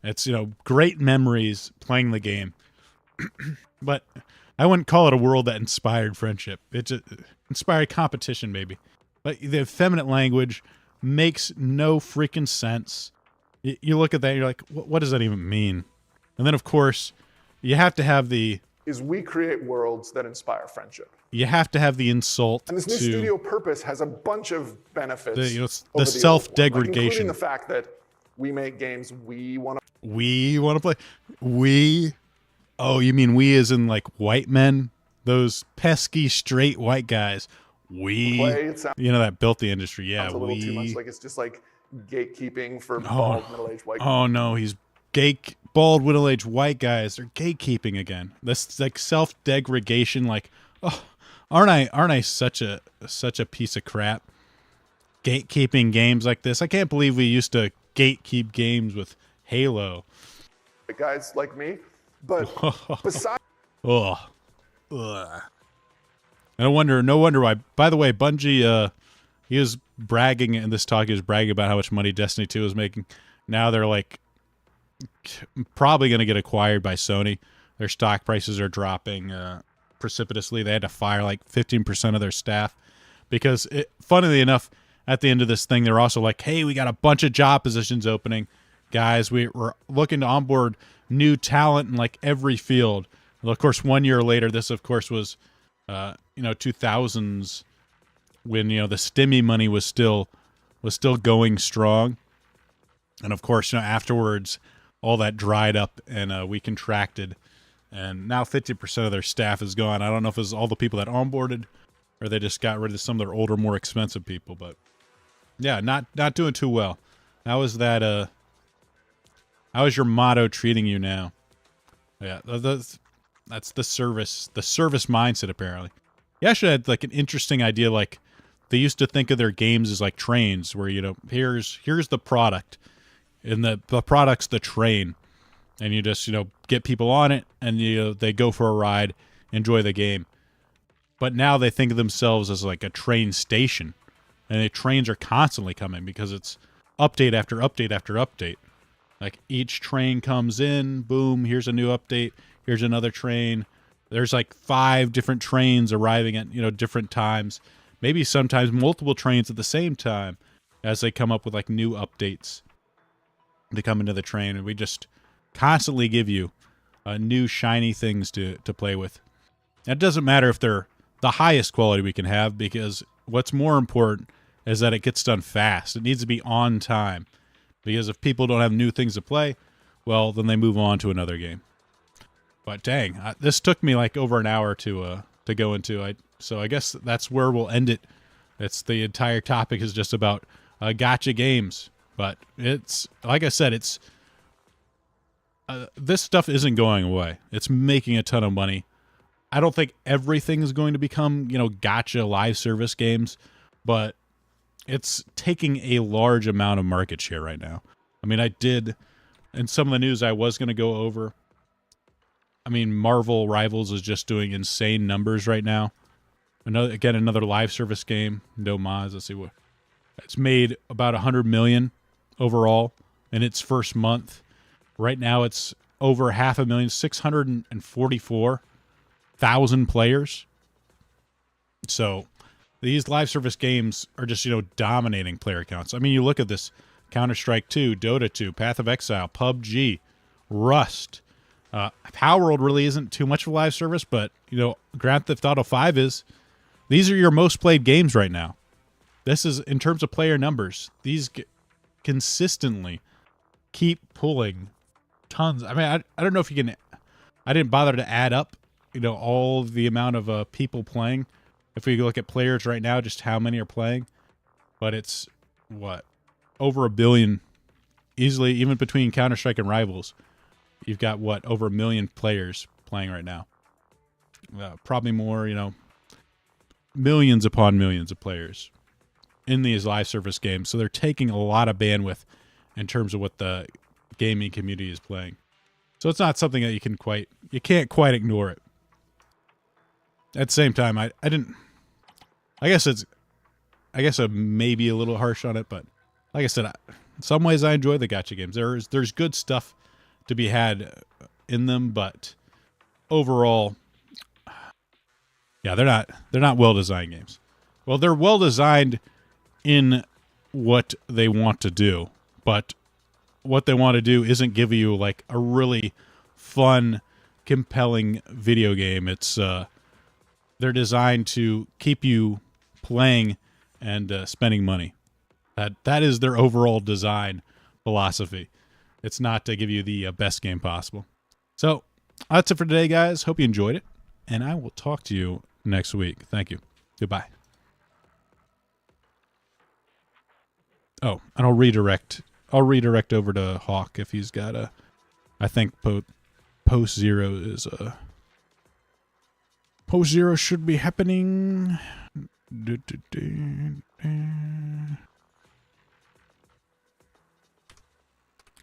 It's, great memories playing the game. But I wouldn't call it a world that inspired friendship. It just inspired competition, maybe. But the effeminate language makes no freaking sense. You look at that, and you're like, what does that even mean? And then, of course, you have to have we create worlds that inspire friendship. You have to have the insult. And this new studio purpose has a bunch of benefits. The self-degradation. Like including the fact that we make games we want to play. We? Oh, you mean we as in like white men? Those pesky straight white guys. That built the industry. Yeah, sounds a little too much like it's just like gatekeeping for bald middle-aged white guys. Oh no, he's bald middle-aged white guys. They're gatekeeping again. This like self-degradation. Like, oh, aren't I such a piece of crap? Gatekeeping games like this. I can't believe we used to gatekeep games with Halo. Guys like me, but besides. Ugh. No wonder why. By the way, Bungie, he was bragging in this talk. He was bragging about how much money Destiny 2 is making. Now they're like probably going to get acquired by Sony. Their stock prices are dropping precipitously. They had to fire like 15% of their staff because, funnily enough, at the end of this thing, they're also like, hey, we got a bunch of job positions opening. Guys, we're looking to onboard new talent in like every field. Well, of course, 1 year later, this, of course, was 2000s when the STEMI money was still going strong, and of course, afterwards, all that dried up and we contracted, and now 50% of their staff is gone. I don't know if it's all the people that onboarded, or they just got rid of some of their older, more expensive people. But yeah, not doing too well. How is that? How is your motto treating you now? Yeah, that's the service mindset apparently. he actually had like an interesting idea. Like they used to think of their games as like trains, where here's the product, and the product's the train, and you just get people on it, and they go for a ride, enjoy the game. But now they think of themselves as like a train station, and the trains are constantly coming because it's update after update after update. Like each train comes in, boom, here's a new update, here's another train. There's like 5 different trains arriving at, different times. Maybe sometimes multiple trains at the same time as they come up with like new updates. They come into the train, and we just constantly give you new shiny things to play with. And it doesn't matter if they're the highest quality we can have, because what's more important is that it gets done fast. It needs to be on time, because if people don't have new things to play, well, then they move on to another game. But dang, this took me like over an hour to go into. So I guess that's where we'll end it. It's the entire topic is just about gacha games. But it's like I said, it's this stuff isn't going away. It's making a ton of money. I don't think everything's going to become, gacha live service games, but it's taking a large amount of market share right now. I mean, I did, in some of the news I was going to go over, I mean, Marvel Rivals is just doing insane numbers right now. Another live service game, no mods. Let's see what it's made, about 100 million overall in its first month. Right now, it's over 500,000, 644,000 players. So these live service games are just dominating player counts. I mean, you look at this: Counter-Strike 2, Dota 2, Path of Exile, PUBG, Rust. Power World really isn't too much of a live service, but Grand Theft Auto 5 is. These are your most played games right now. This is in terms of player numbers. These consistently keep pulling tons. I mean, I don't know if you can. I didn't bother to add up, all the amount of people playing. If we look at players right now, just how many are playing, but it's over 1 billion easily, even between Counter-Strike and Rivals. You've got over 1 million players playing right now. Probably more, millions upon millions of players in these live service games. So they're taking a lot of bandwidth in terms of what the gaming community is playing. So it's not something that you can't quite ignore it. At the same time, I guess I'm maybe a little harsh on it, but like I said, in some ways I enjoy the gacha games. There's good stuff to be had in them, but overall, yeah, they're not well-designed games. Well, they're well-designed in what they want to do, but what they want to do isn't give you like a really fun, compelling video game. It's they're designed to keep you playing and spending money. That is their overall design philosophy. It's not to give you the best game possible. So that's it for today, guys. Hope you enjoyed it, and I will talk to you next week. Thank you. Goodbye. Oh, and I'll redirect over to Hawk if he's got a. I think post zero is a. Post zero should be happening.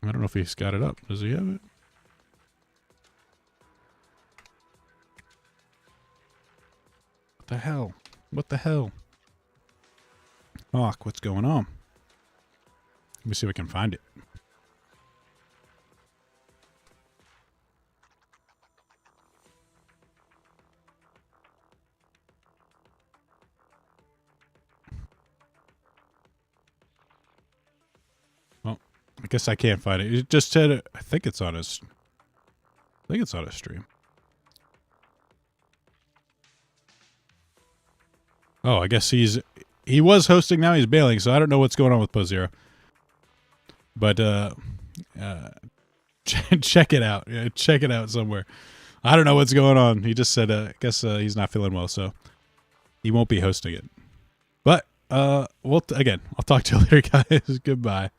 I don't know if he's got it up. Does he have it? What the hell? What the hell? Hawk, what's going on? Let me see if I can find it. Well, I guess I can't find it. It just said, I think it's on his stream. Oh, I guess he was hosting, now he's bailing, so I don't know what's going on with Post Zero. But check it out. Yeah, check it out somewhere. I don't know what's going on. He just said, I guess he's not feeling well, so he won't be hosting it. But, again, I'll talk to you later, guys. Goodbye.